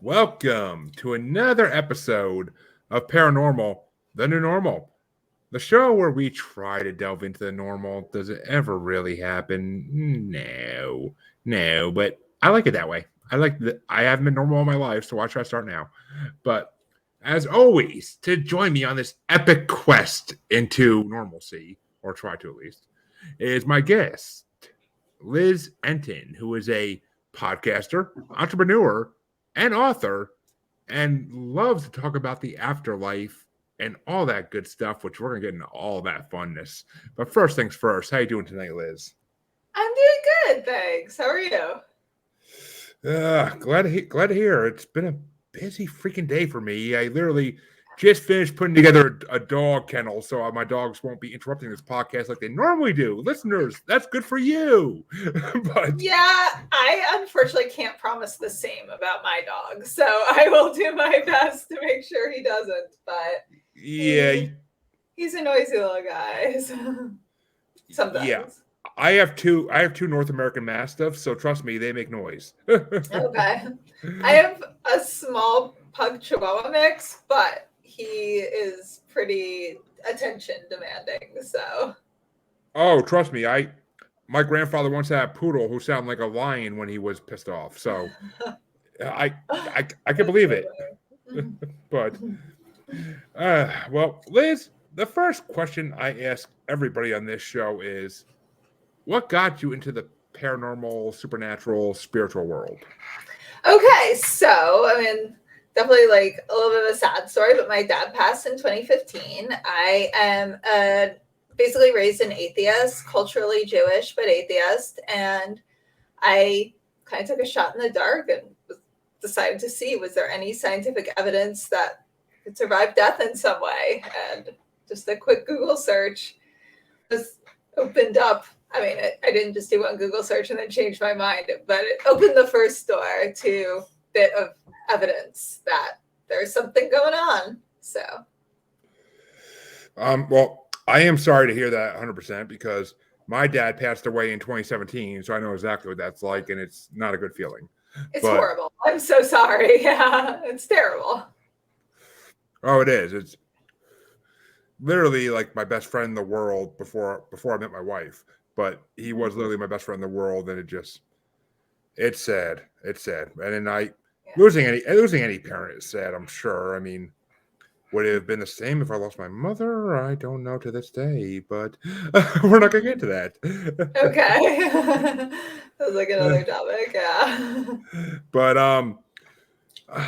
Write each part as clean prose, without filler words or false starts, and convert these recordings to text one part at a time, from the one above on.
Welcome to another episode of Paranormal, the New Normal, the show where we try to delve into the normal. Does it ever really happen? No, but I like it that way. I haven't been normal all my life, so why should I start now? But as always, to join me on this epic quest into normalcy, or try to at least, is my guest, Liz Entin, who is a podcaster, entrepreneur, and author, and loves to talk about the afterlife and all that good stuff, which we're going to get into all that funness. But first things first, how you doing tonight, Liz? I'm doing good, thanks. How are you? Glad to hear. It's been a busy freaking day for me. I literally just finished putting together a dog kennel so my dogs won't be interrupting this podcast like they normally do. Listeners, that's good for you. But yeah, I unfortunately can't promise the same about my dog, so I will do my best to make sure he doesn't. But yeah, he's a noisy little guy. So sometimes. Yeah. I have two North American Mastiffs, so trust me, they make noise. Okay. I have a small pug chihuahua mix, but he is pretty attention demanding, so. Oh, trust me, my grandfather once had a poodle who sounded like a lion when he was pissed off. So I can believe it. But well, Liz, the first question I ask everybody on this show is, what got you into the paranormal, supernatural, spiritual world? Okay, so definitely like a little bit of a sad story, but my dad passed in 2015. I am basically raised an atheist, culturally Jewish, but atheist. And I kind of took a shot in the dark and decided to see, was there any scientific evidence that could survive death in some way? And just a quick Google search just opened up. I didn't just do one Google search and then change my mind, but it opened the first door to a bit of evidence that there's something going on. So, well, I am sorry to hear that 100% because my dad passed away in 2017, so I know exactly what that's like, and it's not a good feeling. It's horrible. I'm so sorry. Yeah, it's terrible. Oh, it is. It's literally like my best friend in the world before I met my wife. But he was literally my best friend in the world, and it's sad. It's sad. And then losing any parent is sad, I'm sure. Would it have been the same if I lost my mother? I don't know to this day, but we're not going to get into that. Okay. That's like another topic, yeah. But,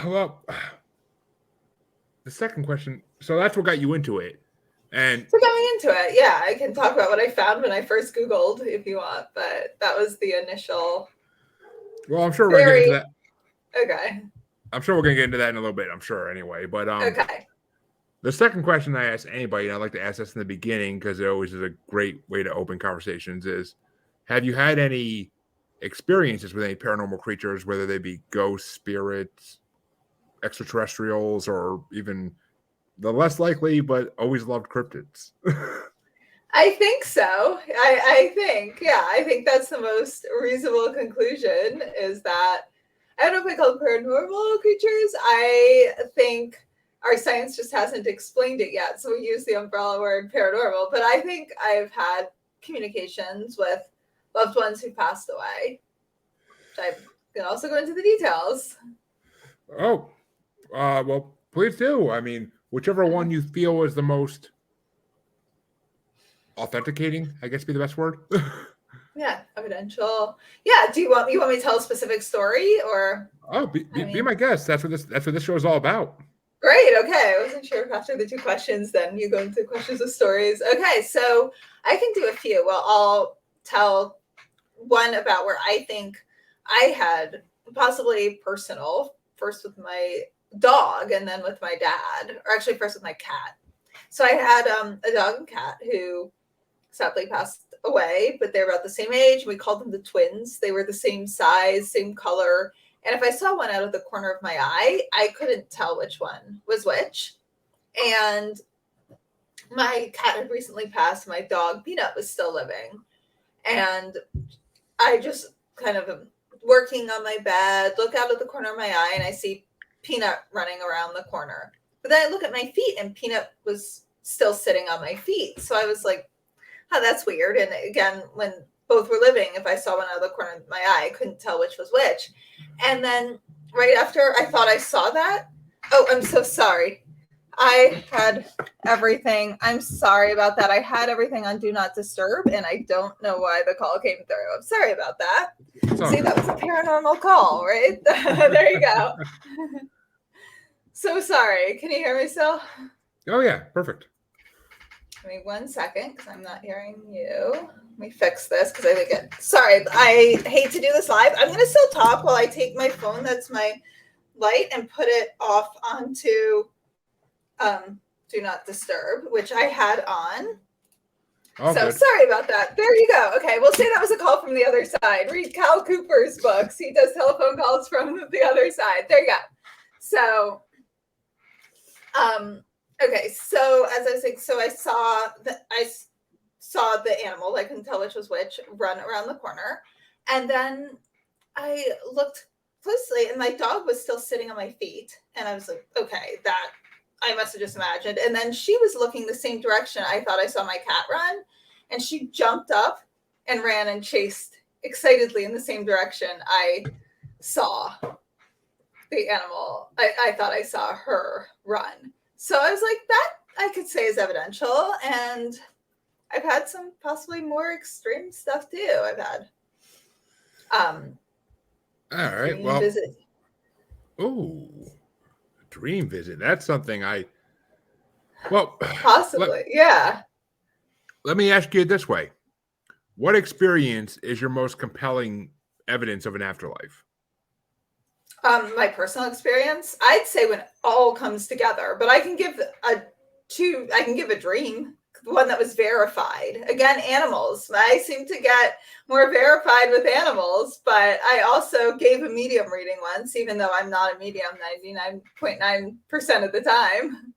well, the second question, so that's what got you into it. And so coming into it, yeah, I can talk about what I found when I first Googled if you want, but that was the initial. Well, I'm sure we're going to get into that. Okay. I'm sure we're going to get into that in a little bit, I'm sure, anyway. But okay. The second question I ask anybody, and I like to ask this in the beginning because it always is a great way to open conversations, is have you had any experiences with any paranormal creatures, whether they be ghosts, spirits, extraterrestrials, or even the less likely but always loved cryptids? I think so. I think that's the most reasonable conclusion, is that I don't know if I call them paranormal creatures. I think our science just hasn't explained it yet, so we use the umbrella word paranormal. But I think I've had communications with loved ones who passed away. I can also go into the details. Oh, well, please do. Whichever one you feel is the most authenticating, I guess, be the best word. Yeah, evidential. Yeah. Do you want me to tell a specific story, or? Oh, be my guest. That's what this show is all about. Great. Okay. I wasn't sure if after the two questions, then you go into questions of stories. Okay. So I can do a few. Well, I'll tell one about where I think I had possibly personal, first with my dog and then with my dad, or actually first with my cat. So I had a dog and cat who sadly passed away, but they're about the same age. We called them the twins. They were the same size, same color. And if I saw one out of the corner of my eye, I couldn't tell which one was which. And my cat had recently passed. My dog, Peanut, was still living. And I just kind of am working on my bed, look out of the corner of my eye, and I see Peanut running around the corner. But then I look at my feet and Peanut was still sitting on my feet. So I was like, oh, that's weird. And again, when both were living, if I saw one out of the corner of my eye, I couldn't tell which was which. And then right after I thought I saw that, oh, I'm so sorry. I had everything. I'm sorry about that. I had everything on Do Not Disturb, and I don't know why the call came through. I'm sorry about that. See, that was a paranormal call, right? There you go. So sorry. Can you hear me still? Oh, yeah. Perfect. Give me 1 second because I'm not hearing you. Let me fix this because I think it. Sorry, I hate to do this live. I'm going to still talk while I take my phone. That's my light and put it off onto Do Not Disturb, which I had on. So good. Sorry about that. There you go. Okay, we'll say that was a call from the other side. Read Cal Cooper's books. He does telephone calls from the other side. There you go. So, okay. So as I was saying, so I saw the animal. I couldn't tell which was which run around the corner, and then I looked closely, and my dog was still sitting on my feet, and I was like, okay, that. I must have just imagined. And then she was looking the same direction I thought I saw my cat run. And she jumped up and ran and chased excitedly in the same direction I saw the animal. I thought I saw her run. So I was like, that I could say is evidential. And I've had some possibly more extreme stuff too. I've had all right. Well, visit. Oh. Dream visit. That's something possibly, yeah. Let me ask you it this way. What experience is your most compelling evidence of an afterlife? My personal experience, I'd say when it all comes together, but I can give a dream, one that was verified. Again, animals. I seem to get more verified with animals, but I also gave a medium reading once, even though I'm not a medium 99.9% of the time.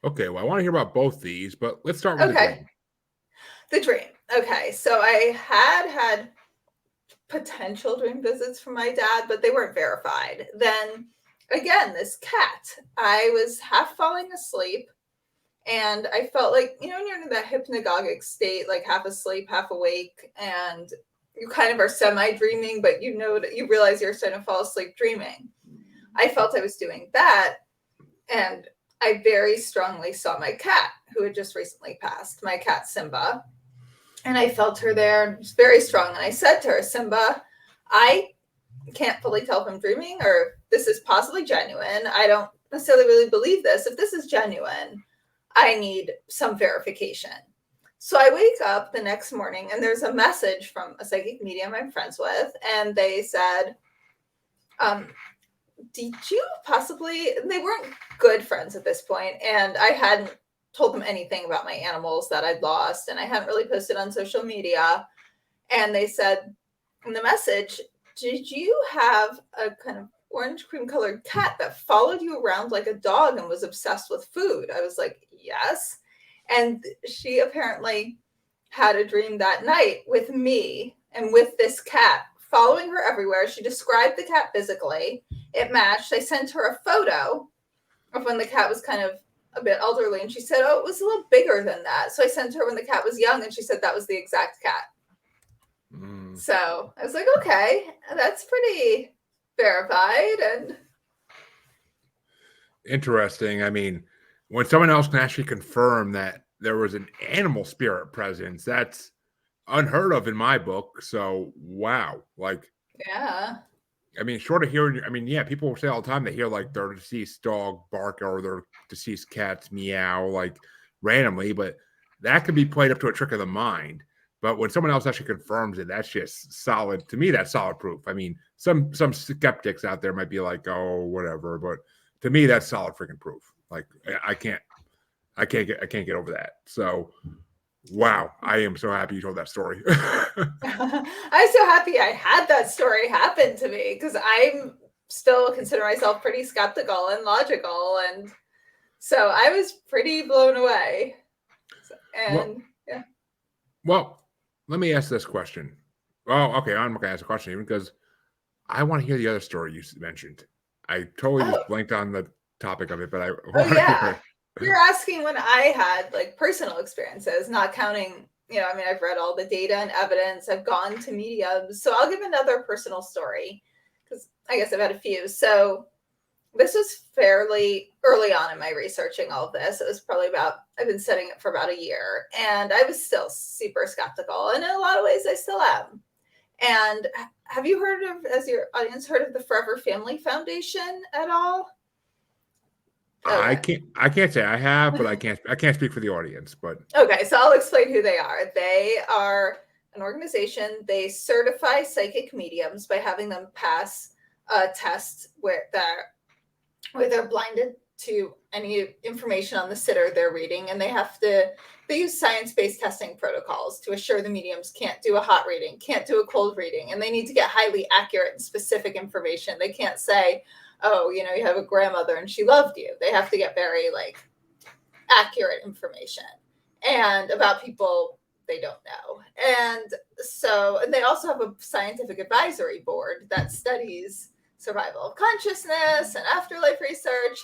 Okay, well, I want to hear about both these, but let's start with the dream. The dream. Okay, so I had potential dream visits from my dad, but they weren't verified. Then again, this cat, I was half falling asleep. And I felt like, when you're in that hypnagogic state, like half asleep, half awake, and you kind of are semi-dreaming, but you realize you're starting to fall asleep dreaming. I felt I was doing that. And I very strongly saw my cat, who had just recently passed, my cat Simba. And I felt her there very strong. And I said to her, Simba, I can't fully tell if I'm dreaming or if this is possibly genuine. I don't necessarily really believe this. If this is genuine, I need some verification. So I wake up the next morning and there's a message from a psychic medium I'm friends with. And they said, did you possibly, they weren't good friends at this point, and I hadn't told them anything about my animals that I'd lost, and I hadn't really posted on social media. And they said in the message, did you have a kind of orange cream colored cat that followed you around like a dog and was obsessed with food? I was like, yes. And she apparently had a dream that night with me and with this cat following her everywhere. She described the cat physically. It matched. I sent her a photo of when the cat was kind of a bit elderly, and she said, oh, it was a little bigger than that. So I sent her when the cat was young, and she said that was the exact cat. So I was like, okay, that's pretty verified and interesting. I mean, when someone else can actually confirm that there was an animal spirit presence, that's unheard of in my book. So wow, like, yeah. I mean, short of hearing, I mean, yeah, people say all the time they hear like their deceased dog bark or their deceased cat's meow like randomly, but that could be played up to a trick of the mind. But when someone else actually confirms it, that's just solid. To me, that's solid proof. I mean, some skeptics out there might be like, oh, whatever, but to me, that's solid freaking proof. Like, I can't get over that. So, wow, I am so happy you told that story. I'm so happy I had that story happen to me, because I'm still consider myself pretty skeptical and logical, and so I was pretty blown away. Well, let me ask this question. Well, okay, I'm not going to ask a question even because I want to hear the other story you mentioned. I totally Oh, just blanked on the topic of it, but I oh want to hear yeah. it. You're asking when I had like personal experiences, not counting, I mean, I've read all the data and evidence, I've gone to mediums. So I'll give another personal story because I guess I've had a few. So this was fairly early on in my researching all of this. It was probably I've been studying it for about a year, and I was still super skeptical. And in a lot of ways, I still am. And have you heard of, as your audience, heard of the Forever Family Foundation at all? Okay. I can't say I have, but I can't speak for the audience. But Okay, so I'll explain who they are. They are an organization. They certify psychic mediums by having them pass a test where they're blinded to any information on the sitter they're reading, and they use science-based testing protocols to assure the mediums can't do a hot reading, can't do a cold reading, and they need to get highly accurate and specific information. They can't say, oh, you have a grandmother and she loved you. They have to get very accurate information and about people they don't know. And they also have a scientific advisory board that studies survival of consciousness and afterlife research.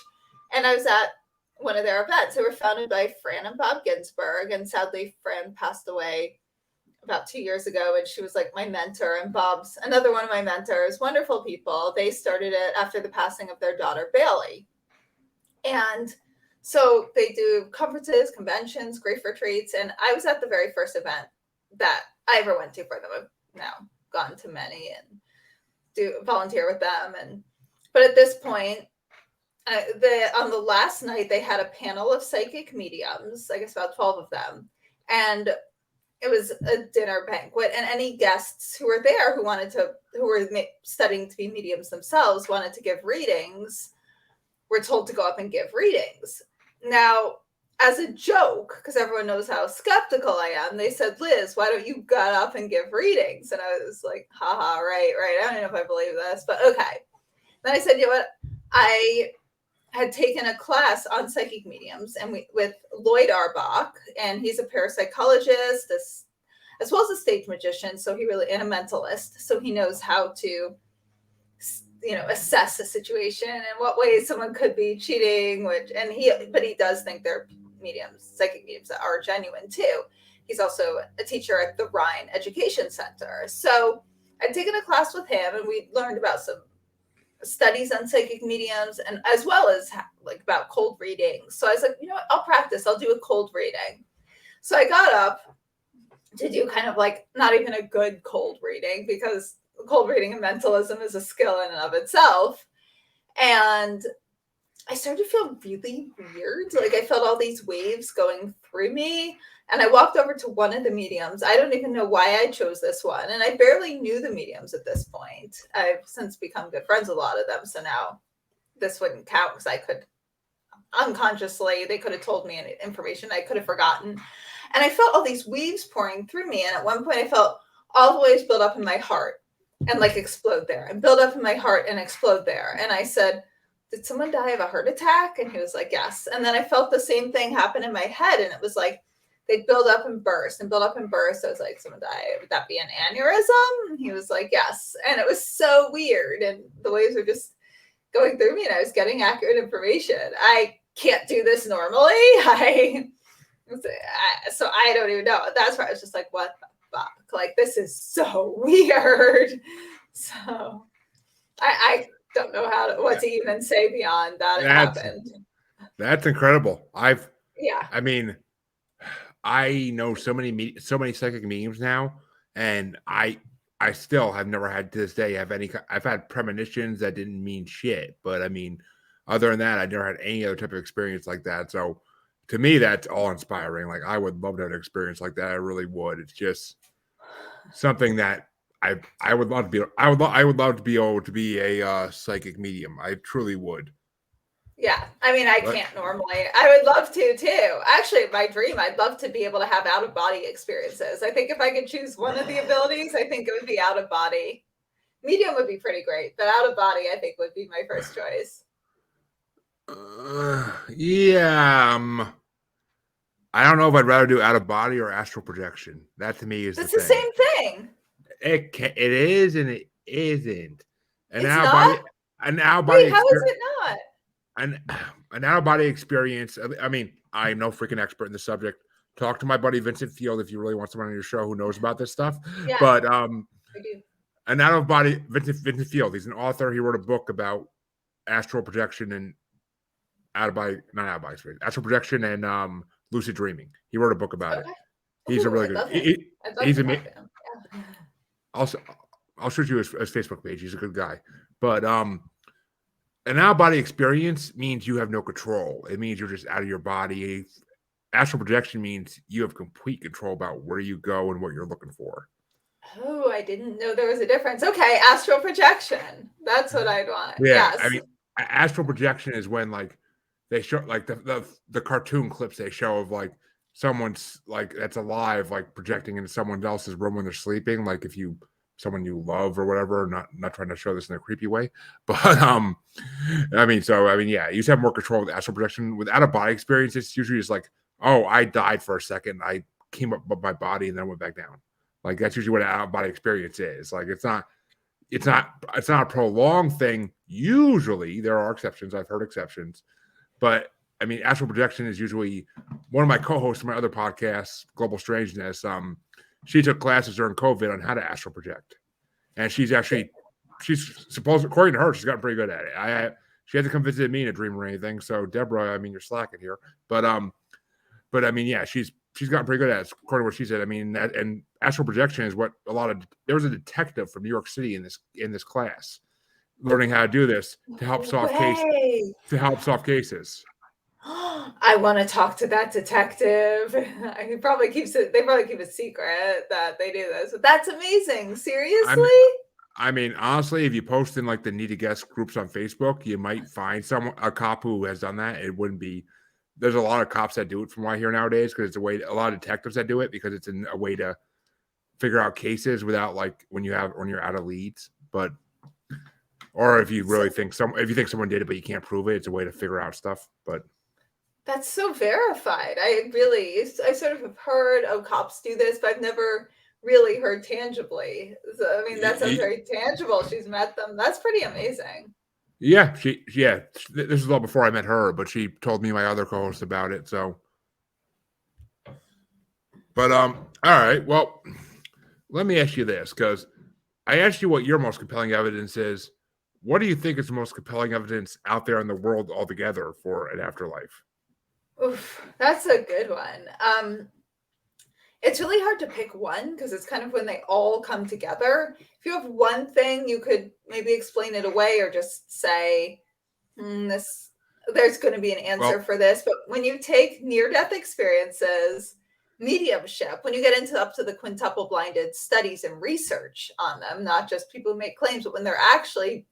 And I was at one of their events. They were founded by Fran and Bob Ginsburg. And sadly, Fran passed away about 2 years ago. And she was like my mentor. And Bob's another one of my mentors, wonderful people. They started it after the passing of their daughter, Bailey. And so they do conferences, conventions, grief retreats. And I was at the very first event that I ever went to for them. I've now gone to many and do volunteer with them. But at this point, on the last night, they had a panel of psychic mediums, I guess about 12 of them. And it was a dinner banquet, and any guests who were there who were studying to be mediums themselves, wanted to give readings, were told to go up and give readings. Now, as a joke, because everyone knows how skeptical I am, they said, Liz, why don't you get up and give readings? And I was like, haha, right. I don't know if I believe this, but okay. Then I said, you know what? I had taken a class on psychic mediums with Lloyd Arbach, and he's a parapsychologist as well as a stage magician, and a mentalist, so he knows how to assess a situation and what ways someone could be cheating, but he does think they're psychic mediums that are genuine too. He's also a teacher at the Rhine Education Center. So I'd taken a class with him, and we learned about some studies on psychic mediums, and as well as about cold readings. So I was like, you know what, I'll practice. I'll do a cold reading. So I got up to do kind of not even a good cold reading, because cold reading and mentalism is a skill in and of itself. And I started to feel really weird. I felt all these waves going through me. And I walked over to one of the mediums. I don't even know why I chose this one. And I barely knew the mediums at this point. I've since become good friends with a lot of them. So now this wouldn't count, because I could unconsciously, they could have told me information I could have forgotten. And I felt all these waves pouring through me. And at one point I felt all the waves build up in my heart and explode there, and build up in my heart and explode there. And I said, did someone die of a heart attack? And he was like, yes. And then I felt the same thing happen in my head. And it was they'd build up and burst and build up and burst. I was like, someone died. Would that be an aneurysm? And he was like, yes. And it was so weird. And the waves were just going through me, and I was getting accurate information. I can't do this normally. So I don't even know. That's where I was just like, what the fuck? This is so weird. So I don't know what to even say beyond that. It happened. That's incredible. I mean, I know so many psychic mediums now, and I still have never had to this day I've had premonitions that didn't mean shit, but I mean, other than that, I never had any other type of experience like that. So to me, that's all inspiring. I would love to have an experience like that. I really would. It's just something that I would love to be. I would love to be able to be a psychic medium. I truly would. Yeah, I mean, I can't normally. I would love to too. Actually, my dream, I'd love to be able to have out-of-body experiences. I think if I could choose one of the abilities, I think it would be out-of-body. Medium would be pretty great, but out-of-body, I think, would be my first choice. Yeah. I don't know if I'd rather do out-of-body or astral projection. That to me is the same thing. It is and it isn't. And it's not? an out of body Wait, how is experience. it not? An out of body experience. I mean, I'm no freaking expert in the subject. Talk to my buddy Vincent Field if you really want someone on your show who knows about this stuff. Yeah, But I do. an out of body Vincent Field. He's an author. He wrote a book about astral projection and not out of body experience, astral projection and lucid dreaming. He wrote a book about it. He's a really good. He's amazing. Yeah. Also, I'll shoot you his Facebook page. He's a good guy. But an out of body experience means you have no control. It means you're just out of your body. Astral projection means you have complete control about where you go and what you're looking for. Oh, I didn't know there was a difference. Okay, astral projection. That's what I'd want. Yeah, Yes. I mean, astral projection is when like they show like the cartoon clips they show of like someone's like that's alive like projecting into someone else's room when they're sleeping. Like if someone you love or whatever. Not trying to show this in a creepy way, but I mean, yeah, you just have more control with astral projection. With out of body experience, it's usually just like, oh, I died for a second, I came up with my body and then went back down. Like that's usually what an out of body experience is. Like it's not a prolonged thing. Usually there are exceptions. I've heard exceptions, but I mean, astral projection is usually one of my co-hosts of my other podcast, Global Strangeness. She took classes during COVID on how to astral project, and she's supposed, according to her, she's gotten pretty good at it. She hasn't come visit me in a dream or anything. So Deborah, I mean, you're slacking here, but I mean, yeah, she's gotten pretty good at it, according to what she said. I mean, and astral projection is what there was a detective from New York City in this class learning how to do this to help solve cases. I want to talk to that detective. They probably keep it secret that they do this, but that's amazing. Seriously? I mean, honestly, if you post in like the need to guess groups on Facebook, you might find a cop who has done that. It wouldn't be. There's a lot of cops that do it from what I hear nowadays because it's a lot of detectives that do it because it's a way to figure out cases without like when you're out of leads. But or if you really think someone did it but you can't prove it, it's a way to figure out stuff. But that's so verified. I sort of have heard cops do this, but I've never really heard tangibly. So, I mean, that sounds very tangible. She's met them. That's pretty amazing. Yeah, this is all before I met her, but she told me my other co-host about it. So, but all right. Well, let me ask you this because I asked you what your most compelling evidence is. What do you think is the most compelling evidence out there in the world altogether for an afterlife? Oof, that's a good one. It's really hard to pick one because it's kind of when they all come together. If you have one thing, you could maybe explain it away or just say, there's going to be an answer for this. But when you take near-death experiences, mediumship, when you get up to the quintuple blinded studies and research on them, not just people who make claims, but when they're actually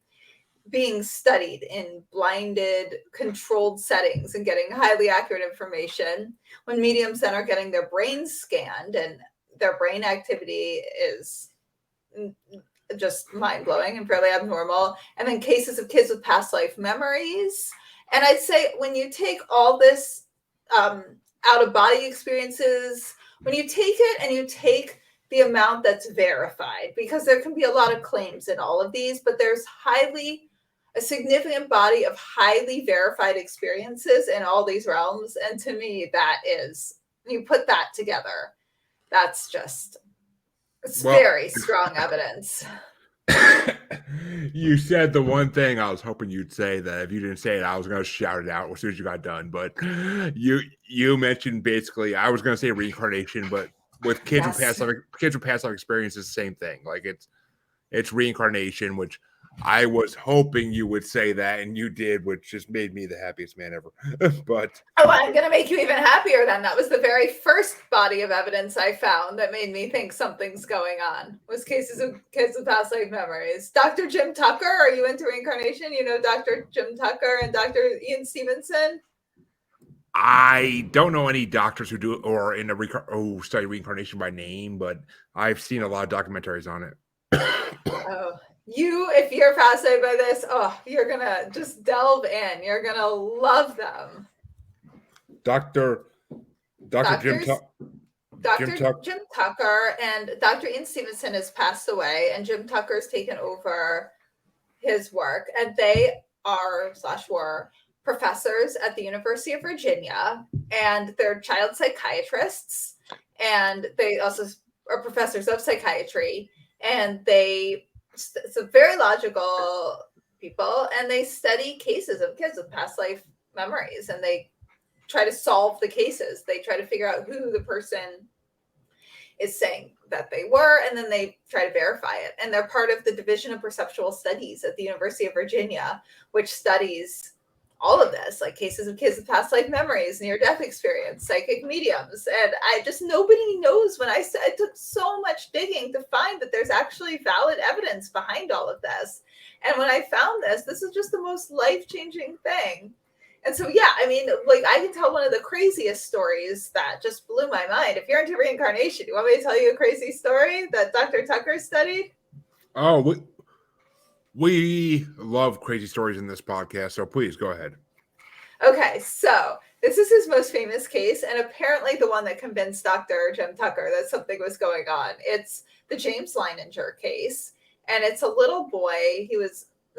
being studied in blinded, controlled settings and getting highly accurate information, when mediums then are getting their brains scanned and their brain activity is just mind-blowing and fairly abnormal, and then cases of kids with past life memories. And I'd say when you take all this out-of-body experiences, when you take it and you take the amount that's verified, because there can be a lot of claims in all of these, but there's a significant body of highly verified experiences in all these realms. And to me, that is, you put that together, that's just, very strong evidence. You said the one thing I was hoping you'd say that if you didn't say it, I was going to shout it out as soon as you got done. But you mentioned basically, I was going to say reincarnation, but with kids with past life experience, it's the same thing. Like it's reincarnation, which I was hoping you would say that, and you did, which just made me the happiest man ever. But I'm going to make you even happier then. That was the very first body of evidence I found that made me think something's going on, was cases of kids with past life memories. Dr. Jim Tucker, are you into reincarnation? You know Dr. Jim Tucker and Dr. Ian Stevenson? I don't know any doctors who do or study reincarnation by name, but I've seen a lot of documentaries on it. If you're fascinated by this, you're gonna just delve in. You're gonna love them. Dr. Jim Tucker and Dr. Ian Stevenson has passed away, and Jim Tucker's taken over his work, and they are/were professors at the University of Virginia, and they're child psychiatrists, and they also are professors of psychiatry, and it's a very logical people, and they study cases of kids with past life memories, and they try to solve the cases. They try to figure out who the person is saying that they were, and then they try to verify it. And they're part of the Division of Perceptual Studies at the University of Virginia, which studies all of this, like cases of kids with past life memories, near-death experience, psychic mediums. And nobody knows. When I said, it took so much digging to find that there's actually valid evidence behind all of this. And when I found this is just the most life-changing thing. And so, yeah, I mean, like, I can tell one of the craziest stories that just blew my mind. If you're into reincarnation, do you want me to tell you a crazy story that Dr. Tucker studied? Oh, we love crazy stories in this podcast, so please go ahead. Okay, so this is his most famous case, and apparently the one that convinced Dr. Jim Tucker that something was going on. It's the James Leininger case, and it's a little boy.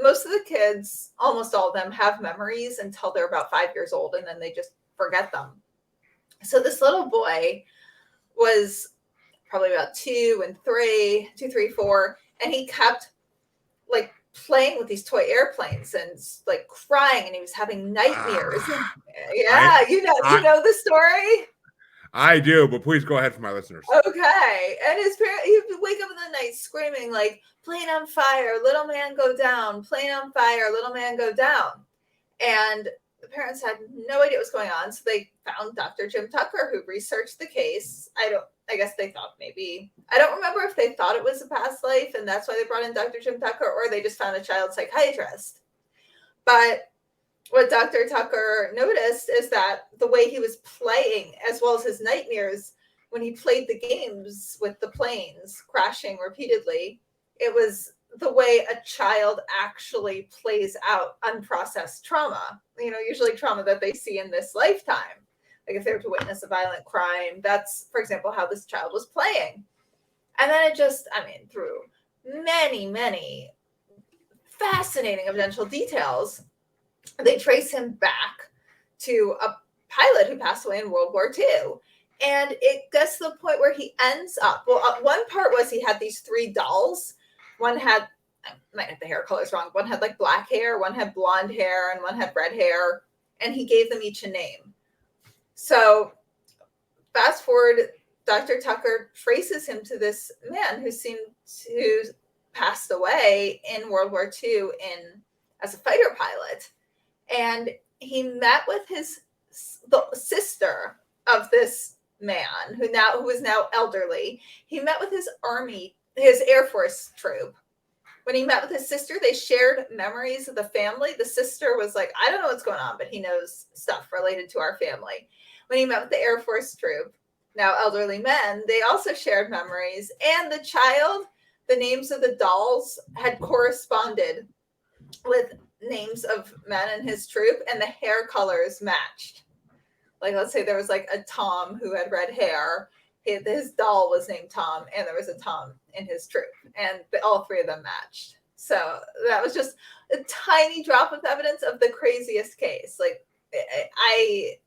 Most of the kids, almost all of them, have memories until they're about 5 years old, and then they just forget them. So this little boy was probably about 2, 3, 4, and he kept like playing with these toy airplanes and like crying, and he was having nightmares. You know the story. I do, but please go ahead for my listeners. Okay. And his parents, he would wake up in the night screaming like, "Plane on fire, little man go down, plane on fire, little man go down." And the parents had no idea what was going on. So they found Dr. Jim Tucker, who researched the case. I guess they thought maybe, I don't remember if they thought it was a past life and that's why they brought in Dr. Jim Tucker, or they just found a child psychiatrist. But what Dr. Tucker noticed is that the way he was playing, as well as his nightmares, when he played the games with the planes crashing repeatedly, it was the way a child actually plays out unprocessed trauma. Usually trauma that they see in this lifetime. Like if they were to witness a violent crime, that's, for example, how this child was playing. And then through many, many fascinating evidential details, they trace him back to a pilot who passed away in World War II. And it gets to the point where he ends up, one part was he had these 3 dolls. One had, I might have the hair colors wrong, one had like black hair, one had blonde hair, and one had red hair. And he gave them each a name. So fast forward, Dr. Tucker traces him to this man who passed away in World War II as a fighter pilot. And he met with the sister of this man who was now elderly. He met with his Air Force troop. When he met with his sister, they shared memories of the family. The sister was like, "I don't know what's going on, but he knows stuff related to our family." When he met with the Air Force troop, now elderly men, they also shared memories. And the child, the names of the dolls had corresponded with names of men in his troop, and the hair colors matched. Like, let's say there was like a Tom who had red hair. His doll was named Tom, and there was a Tom in his troop, and all 3 of them matched. So that was just a tiny drop of evidence of the craziest case. Like, I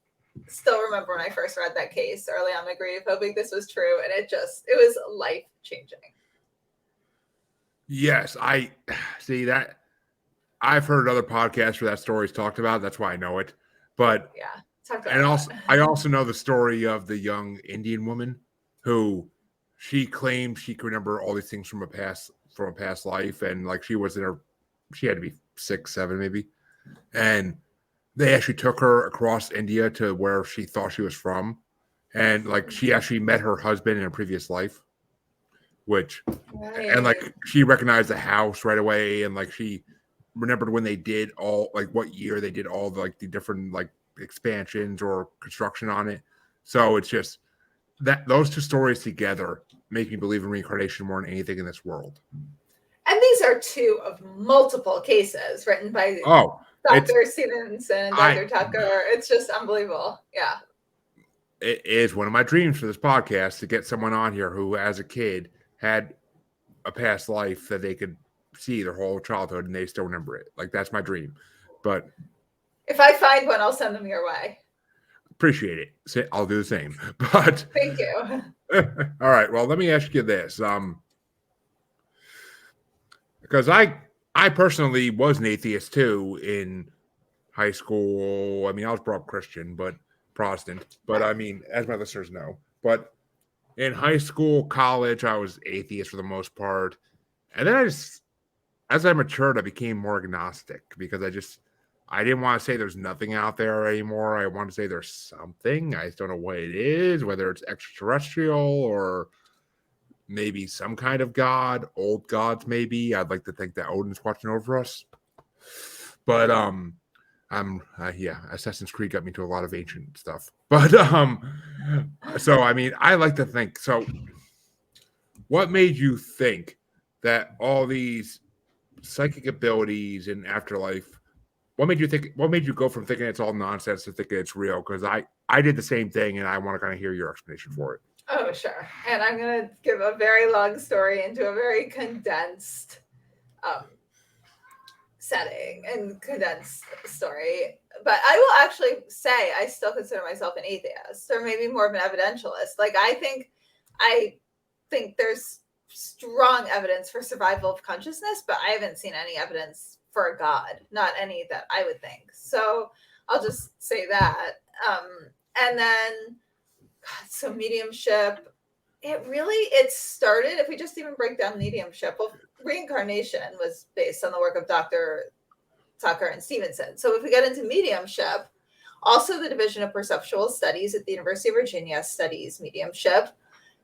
still remember when I first read that case early on my grief, hoping this was true, and it was life-changing. Yes, I see that. I've heard other podcasts where that story's talked about. That's why I know it. But yeah, I also know the story of the young Indian woman who she claimed she could remember all these things from a past life, and like she had to be 6, 7 maybe, and they actually took her across India to where she thought she was from, and like she actually met her husband in a previous life, and like she recognized the house right away, and like she remembered when they did what year they did all the different like expansions or construction on it. So it's just that those 2 stories together make me believe in reincarnation more than anything in this world. And these are 2 of multiple cases written by Dr. Stevenson and Dr. Tucker. It's just unbelievable. Yeah. It is one of my dreams for this podcast to get someone on here who, as a kid, had a past life that they could see their whole childhood and they still remember it. Like, that's my dream. But if I find one, I'll send them your way. appreciate it. I'll do the same. But thank you. All right. Well, let me ask you this. Because I personally was an atheist too in high school. I mean, I was brought up Christian, but Protestant. But I mean, as my listeners know, but in high school, college, I was atheist for the most part. And then as I matured, I became more agnostic because I didn't want to say there's nothing out there anymore. I want to say there's something. I just don't know what it is, whether it's extraterrestrial or maybe some kind of god, old gods maybe. I'd like to think that Odin's watching over us. But Assassin's Creed got me to a lot of ancient stuff. But so I mean, I like to think. So what made you think that all these psychic abilities in Afterlife, what made you go from thinking it's all nonsense to thinking it's real? Because I did the same thing, and I want to kind of hear your explanation for it. Oh, sure. And I'm going to give a very long story into a very condensed setting and condensed story. But I will actually say I still consider myself an atheist, or maybe more of an evidentialist. Like, I think there's strong evidence for survival of consciousness, but I haven't seen any evidence for a god, not any that I would think. So I'll just say that. And then, God, so mediumship, it started, if we just even break down mediumship, well, reincarnation was based on the work of Dr. Tucker and Stevenson. So if we get into mediumship, also the Division of Perceptual Studies at the University of Virginia studies mediumship.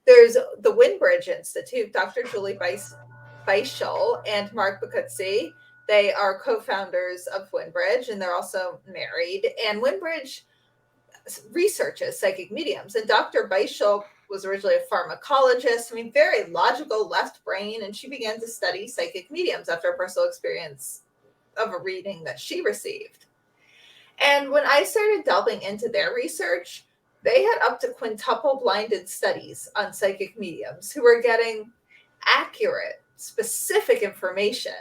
There's the Windbridge Institute, Dr. Julie Beischel and Mark Bacuzzi. They are co-founders of Windbridge, and they're also married. And Windbridge researches psychic mediums. And Dr. Beischel was originally a pharmacologist. I mean, very logical, left brain. And she began to study psychic mediums after a personal experience of a reading that she received. And when I started delving into their research, they had up to quintuple blinded studies on psychic mediums who were getting accurate, specific information.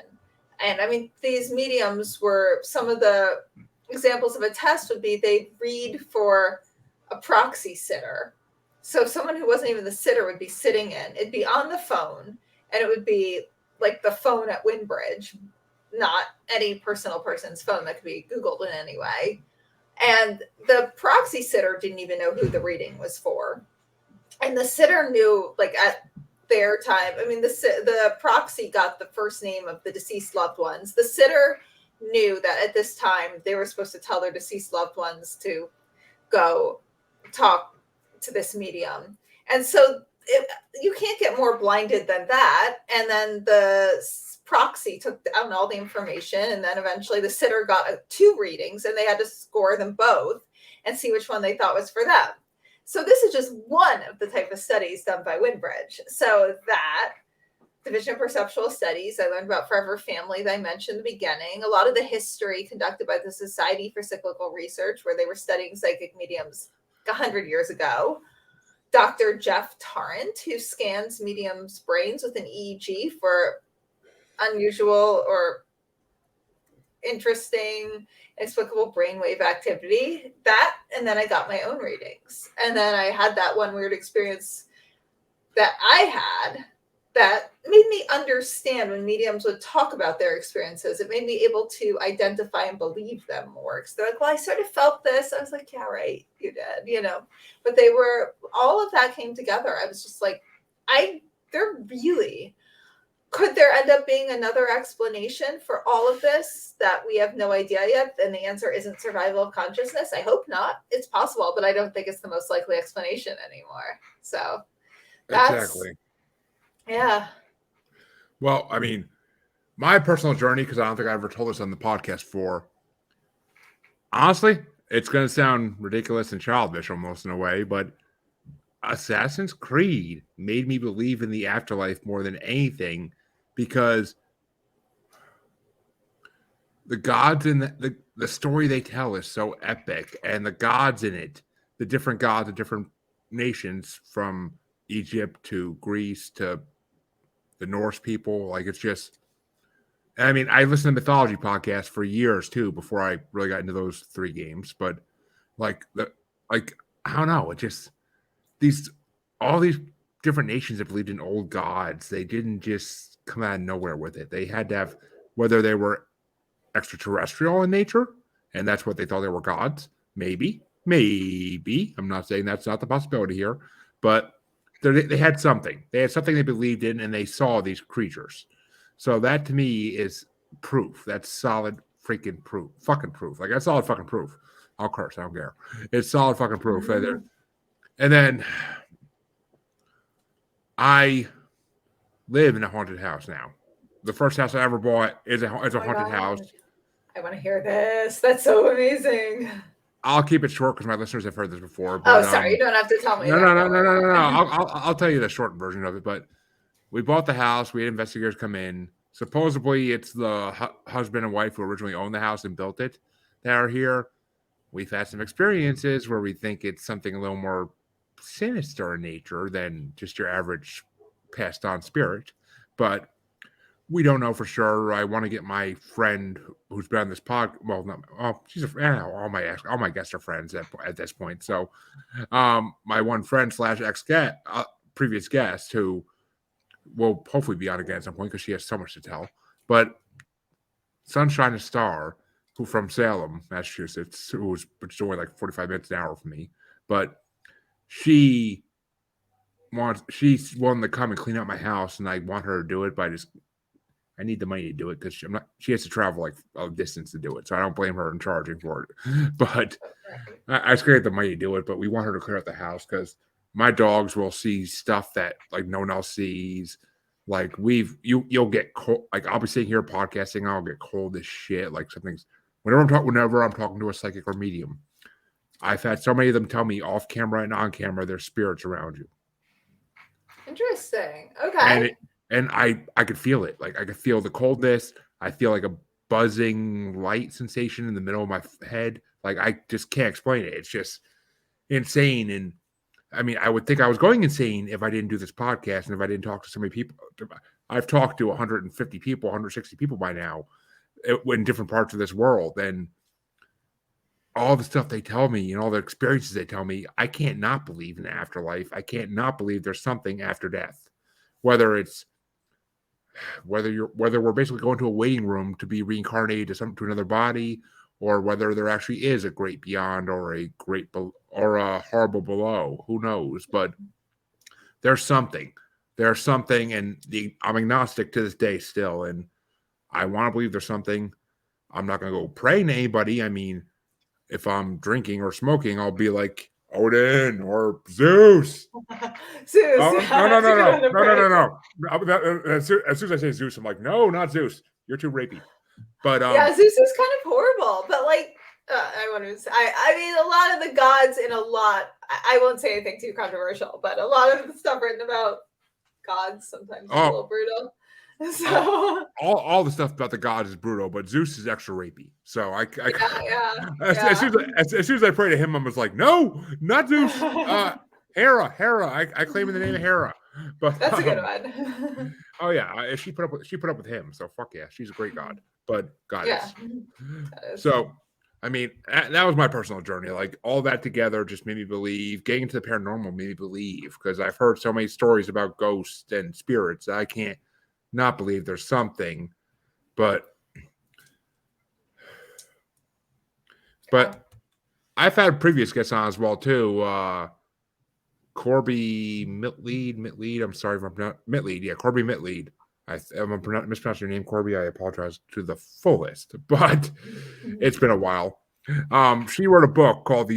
And I mean, these mediums were, some of the examples of a test would be they read for a proxy sitter. So someone who wasn't even the sitter would be sitting in, it'd be on the phone, and it would be like the phone at Windbridge, not any person's phone that could be Googled in any way. And the proxy sitter didn't even know who the reading was for. And the sitter knew, like, at their time, I mean, the proxy got the first name of the deceased loved ones. The sitter knew that at this time they were supposed to tell their deceased loved ones to go talk to this medium. And so you can't get more blinded than that. And then the proxy took down all the information, and then eventually the sitter got 2 readings, and they had to score them both and see which one they thought was for them. So this is just one of the type of studies done by Windbridge. So that Division of Perceptual Studies, I learned about Forever Family that I mentioned in the beginning. A lot of the history conducted by the Society for Cyclical Research, where they were studying psychic mediums 100 years ago. Dr. Jeff Tarrant, who scans mediums' brains with an EEG for unusual or interesting, inexplicable brainwave activity. That, and then I got my own readings. And then I had that one weird experience that I had that made me understand when mediums would talk about their experiences. It made me able to identify and believe them more. Because they're like, well, I sort of felt this. I was like, yeah, right, you did, you know. But they were, all of that came together. I was just like, could there end up being another explanation for all of this that we have no idea yet? And the answer isn't survival of consciousness. I hope not. It's possible, but I don't think it's the most likely explanation anymore. So that's Exactly. Yeah. Well, I mean, my personal journey, because I don't think I ever told this on the podcast before. Honestly, it's going to sound ridiculous and childish almost in a way, but Assassin's Creed made me believe in the afterlife more than anything, because the gods in the story they tell is so epic, and the gods in it, the different gods of different nations, from Egypt to Greece to the Norse people, like, it's just, I mean, I listened to mythology podcasts for years too before I really got into those 3 games. But like like I don't know, it just these all these different nations that believed in old gods, they didn't just come out of nowhere with it. They had to have whether they were extraterrestrial in nature, and that's what they thought they were gods. Maybe. I'm not saying that's not the possibility here, but they had something. They had something they believed in, and they saw these creatures. So that to me is proof. That's solid freaking proof. Fucking proof. Like that's solid fucking proof. I'll curse. I don't care. It's solid fucking proof. Mhm. And then I live in a haunted house now. The first house I ever bought is a Oh my haunted house. God. I want to hear this. That's so amazing. I'll keep it short because my listeners have heard this before. Oh, But, sorry. You don't have to tell me. No. That. Don't worry. I'll tell you the short version of it. But we bought the house. We had investigators come in. Supposedly, it's the husband and wife who originally owned the house and built it that are here. We've had some experiences where we think it's something a little more sinister in nature than just your average passed on spirit. But we don't know for sure. I want to get my friend who's been on this pod. Well, not, oh, she's a friend. All my guests are friends at this point. So, my one friend / ex guest, previous guest, who will hopefully be on again at some point because she has so much to tell. But Sunshine a Star, who from Salem, Massachusetts, which is only like 45 minutes an hour from me, but she's willing to come and clean out my house, and I want her to do it, but I need the money to do it because she has to travel like a distance to do it. So I don't blame her in charging for it. But I just get the money to do it. But we want her to clear out the house because my dogs will see stuff that like no one else sees. Like you'll get cold. Like I'll be sitting here podcasting, I'll get cold as shit. Like whenever I'm talking to a psychic or medium, I've had so many of them tell me off camera and on camera there's spirits around you. Interesting. Okay. And I could feel it. Like I could feel the coldness. I feel like a buzzing light sensation in the middle of my head. Like I just can't explain it. It's just insane. And I mean, I would think I was going insane if I didn't do this podcast and if I didn't talk to so many people. I've talked to 150 people, 160 people by now in different parts of this world. And all the stuff they tell me and all the experiences they tell me, I can't not believe in the afterlife. I can't not believe there's something after death. Whether we're basically going to a waiting room to be reincarnated to another body, or whether there actually is a great beyond or a horrible below, who knows? But there's something, and I'm agnostic to this day still, and I want to believe there's something. I'm not going to go praying to anybody. I mean, if I'm drinking or smoking, I'll be like Odin or Zeus. Zeus. No. As soon as I say Zeus, I'm like, no, not Zeus. You're too rapey. But yeah, Zeus is kind of horrible. But like, I want to say, I mean, a lot of the gods I won't say anything too controversial, but a lot of the stuff written about gods sometimes is a little brutal. So all the stuff about the gods is brutal, but Zeus is extra rapey. So as soon as I pray to him, I was like, no, not Zeus. Hera. I claim in the name of Hera. But that's a good one. Oh yeah, she put up with him. So fuck yeah, she's a great god. But goddess. Yeah. So I mean, that was my personal journey. Like all that together just made me believe. Getting into the paranormal made me believe because I've heard so many stories about ghosts and spirits that I can't not believe there's something. But I've had previous guests on as well too. Corby Mitlead. I'm sorry if I'm not Mitlead. Yeah, Corby Mitlead. I'm mispronouncing your name, Corby. I apologize to the fullest, but it's been a while. She wrote a book called the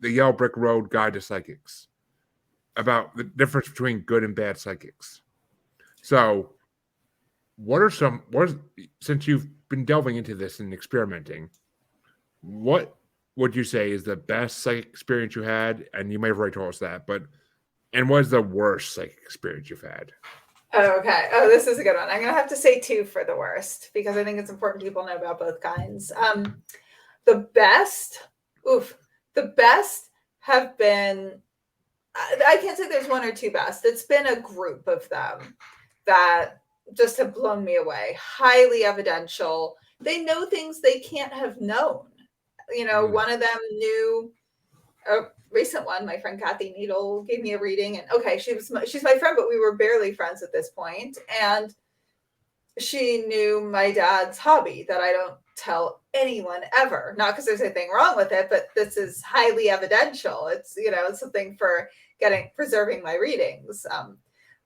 Yellow Brick Road Guide to Psychics about the difference between good and bad psychics. So, since you've been delving into this and experimenting, what would you say is the best psychic experience you had? And you may have already told us that, and what is the worst psychic experience you've had? Okay. Oh, this is a good one. I'm going to have to say 2 for the worst because I think it's important people know about both kinds. The best have been, I can't say there's 1 or 2 best. It's been a group of them that just have blown me away. Highly evidential. They know things they can't have known. One of them knew a recent one. My friend Kathy Needle gave me a reading, and okay, she's my friend, but we were barely friends at this point. And she knew my dad's hobby that I don't tell anyone ever. Not because there's anything wrong with it, but this is highly evidential. It's something for preserving my readings.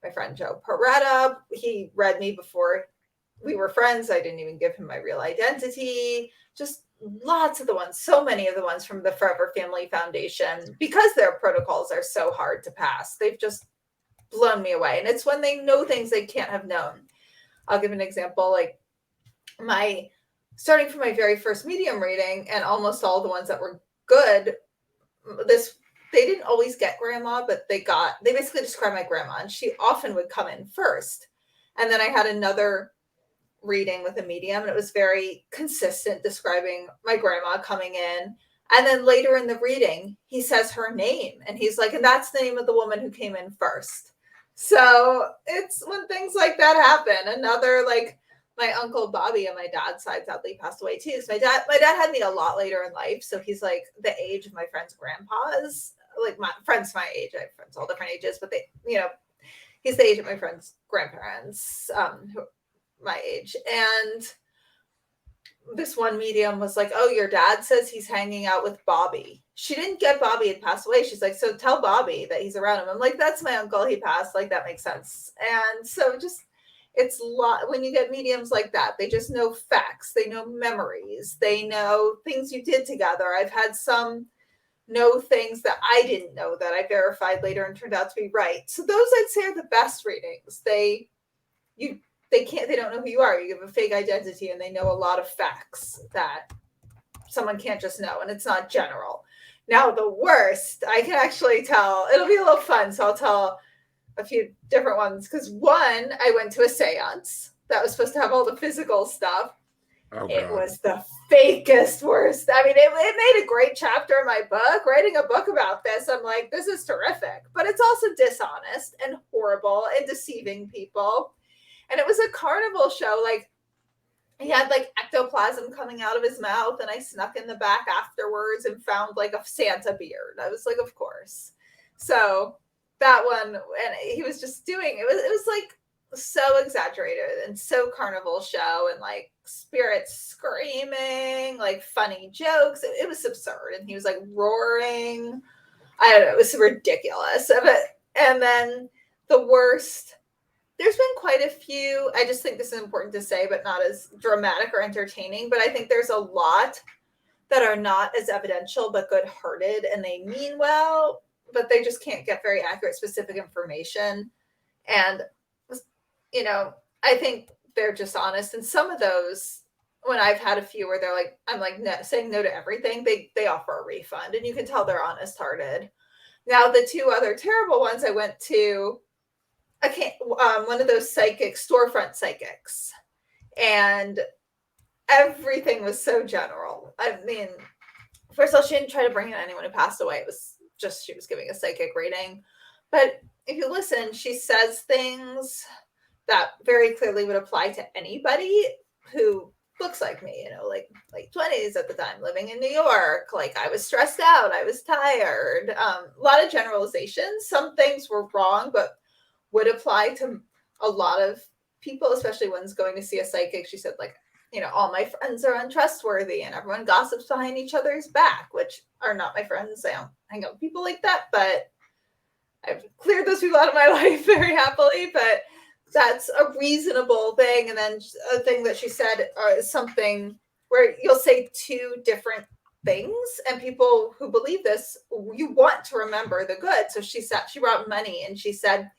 My friend Joe Peretta, he read me before we were friends. I didn't even give him my real identity. Just lots of the ones, so many of the ones from the Forever Family Foundation, because their protocols are so hard to pass. They've just blown me away. And it's when they know things they can't have known. I'll give an example, like starting from my very first medium reading, and almost all the ones that were good, they didn't always get grandma, but they basically described my grandma, and she often would come in first. And then I had another reading with a medium, and it was very consistent describing my grandma coming in. And then later in the reading, he says her name, and he's like, and that's the name of the woman who came in first. So it's when things like that happen. Another, like my uncle Bobby on my dad's side sadly passed away too. So my dad had me a lot later in life. So he's like the age of my friends' grandpas, like my friends my age. I have friends all different ages, but he's the age of my friends' grandparents, who my age. And this one medium was like, oh, your dad says he's hanging out with Bobby. She didn't get Bobby had passed away. She's like, so tell Bobby that he's around him. I'm like, that's my uncle. He passed. Like, that makes sense. And so it's a lot when you get mediums like that. They just know facts. They know memories. They know things you did together. I've had some know things that I didn't know that I verified later and turned out to be right. So those I'd say are the best readings. They don't know who you are. You give a fake identity and they know a lot of facts that someone can't just know. And it's not general. Now, the worst, I can actually tell, it'll be a little fun. So I'll tell a few different ones. Because one, I went to a seance that was supposed to have all the physical stuff. Oh, it was the fakest worst. I mean, it made a great chapter in my book. Writing a book about this, I'm like, this is terrific. But it's also dishonest and horrible and deceiving people. And it was a carnival show. Like, he had like ectoplasm coming out of his mouth, and I snuck in the back afterwards and found like a Santa beard. I was like, of course. So that one, and he was just doing it was like so exaggerated and so carnival show, and like spirits screaming, like funny jokes. It was absurd, and he was like roaring. I don't know, it was ridiculous. And then the worst. There's been quite a few. I just think this is important to say, but not as dramatic or entertaining. But I think there's a lot that are not as evidential, but good-hearted, and they mean well, but they just can't get very accurate, specific information. And, I think they're just honest. And some of those, when I've had a few where they're like, I'm like saying no to everything, they offer a refund, and you can tell they're honest-hearted. Now, the two other terrible ones I went to, one of those storefront psychics, and everything was so general. I mean, first of all, she didn't try to bring in anyone who passed away. It was just, she was giving a psychic reading. But if you listen, she says things that very clearly would apply to anybody who looks like me, like 20s at the time, living in New York. Like, I was stressed out. I was tired. A lot of generalizations. Some things were wrong, but would apply to a lot of people, especially ones going to see a psychic. She said, like, all my friends are untrustworthy and everyone gossips behind each other's back, which are not my friends. I don't hang out with people like that, but I've cleared those people out of my life very happily. But that's a reasonable thing. And then a thing that she said is something where you'll say two different things, and people who believe this, you want to remember the good. So she brought money, and she said,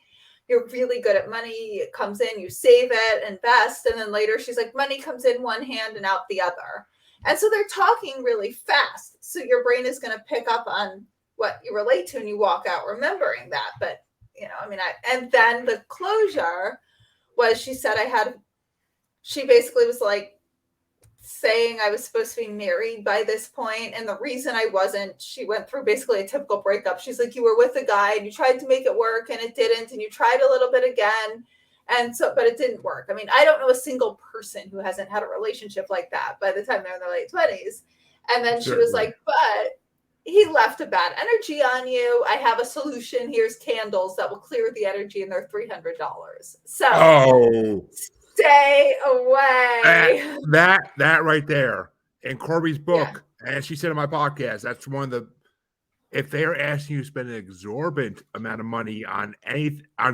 you're really good at money. It comes in, you save it, invest. And then later she's like, money comes in one hand and out the other. And so they're talking really fast. So your brain is going to pick up on what you relate to, and you walk out remembering that. But, and then the closure was, she said she basically was like saying I was supposed to be married by this point, and the reason I wasn't, she went through basically a typical breakup. She's like, you were with a guy and you tried to make it work and it didn't, and you tried a little bit again, And so, but it didn't work. I mean, I don't know a single person who hasn't had a relationship like that by the time they're in their late 20s. And then she was like, but he left a bad energy on you. I have a solution. Here's candles that will clear the energy, and they're $300. So stay away. That right there. In Corby's book, and she said in my podcast, that's one of the, if they're asking you to spend an exorbitant amount of money on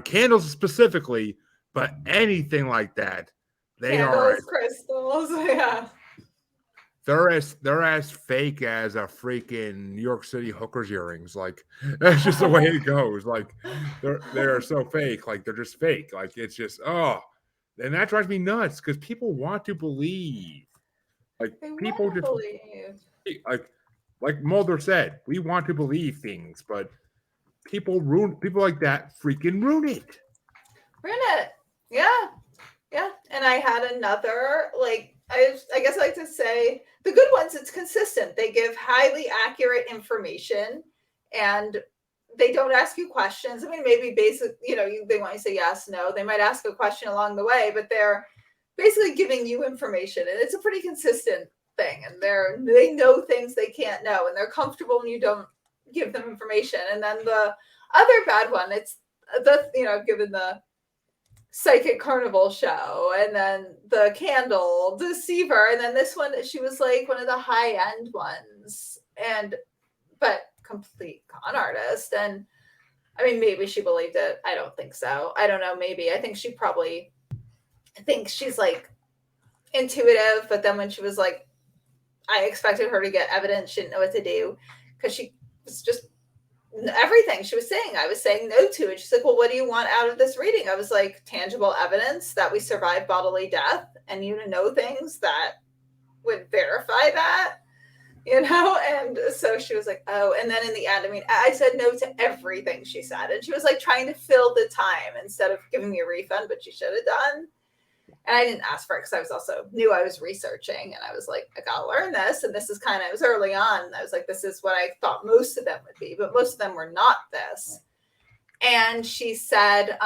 candles specifically, but anything like that, candles, crystals, they're as fake as a freaking New York City hooker's earrings. Like, that's just the way it goes. Like, they're so fake. Like, they're just fake. Like, it's just, and that drives me nuts because people want to believe. Like, people just believe. Like Mulder said, we want to believe things, but people like that freaking ruin it. Yeah. And I had another, like, I guess I like to say the good ones, it's consistent. They give highly accurate information and they don't ask you questions. I mean, maybe basic, they want you to say yes, no. They might ask a question along the way, but they're basically giving you information, and it's a pretty consistent thing. And they know things they can't know, and they're comfortable when you don't give them information. And then the other bad one, it's I've given the Psychic Carnival show, and then the Candle Deceiver, and then this one, she was like one of the high-end ones, but complete con artist. And I mean, maybe she believed it. I don't think so. I don't know. Maybe. I think she's like intuitive, but then when she was like, I expected her to get evidence, she didn't know what to do because she was just everything she was saying, I was saying no to. And she's like, well, what do you want out of this reading? I was like, tangible evidence that we survived bodily death, and you to know things that would verify that, And so she was like, oh, and then in the end, I mean, I said no to everything she said. And she was like trying to fill the time instead of giving me a refund, but she should have done. And I didn't ask for it because I was also knew I was researching, and I was like, I gotta learn this. And this is it was early on. I was like, this is what I thought most of them would be, but most of them were not this. And she said,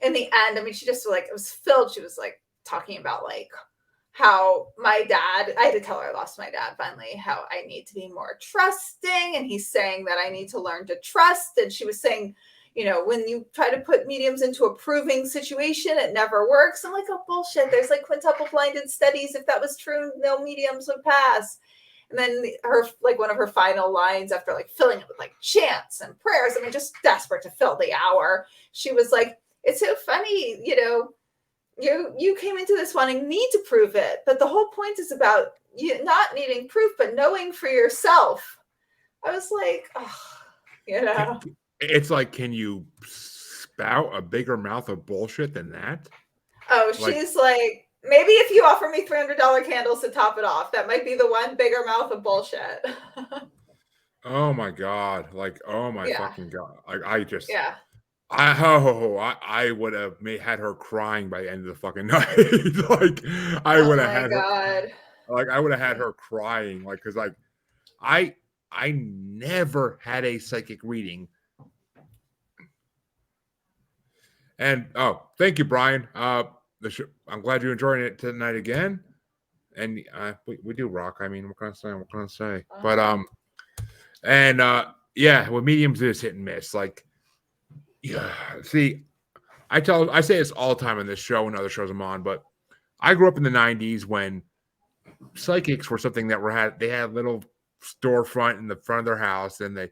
in the end, I mean, she just like, it was filled. She was like talking about like how my dad, I had to tell her I lost my dad finally, how I need to be more trusting. And he's saying that I need to learn to trust. And she was saying, when you try to put mediums into a proving situation, it never works. I'm like, oh, bullshit. There's like quintuple blinded studies. If that was true, no mediums would pass. And then one of her final lines after like filling it with like chants and prayers, I mean, just desperate to fill the hour. She was like, it's so funny, you came into this wanting me to prove it, but the whole point is about you not needing proof, but knowing for yourself. I was like, oh, It's like, can you spout a bigger mouth of bullshit than that? Oh, she's like, maybe if you offer me $300 candles to top it off, that might be the one bigger mouth of bullshit. Oh my God. Like, oh my fucking God. Like, I would have had her crying by the end of the fucking night. Like, I would have had her. Like, I would have had her crying. Like, because like, I never had a psychic reading. And thank you, Brian. I'm glad you're enjoying it tonight again. And we do rock. I mean, what can I say? But with mediums, it is hit and miss. Like, see, I say this all the time on this show and other shows I'm on, but I grew up in the 90s when psychics were something that they had a little storefront in the front of their house, and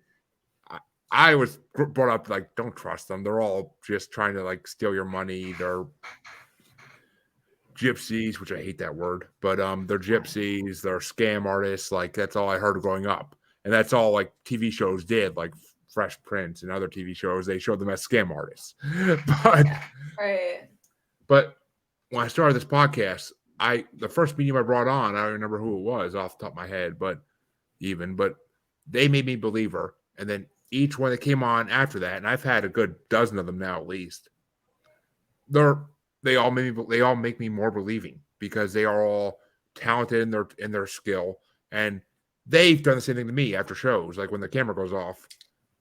I was brought up like, don't trust them. They're all just trying to like steal your money. They're gypsies, which I hate that word, but they're gypsies. They're scam artists. Like, that's all I heard growing up, and that's all like TV shows did, like Fresh Prince and other TV shows. They showed them as scam artists. But when I started this podcast, the first medium I brought on, I don't remember who it was off the top of my head, but they made me believer, and then each one that came on after that, and I've had a good dozen of them now at least. They all make me more believing because they are all talented in their skill, and they've done the same thing to me after shows. Like when the camera goes off,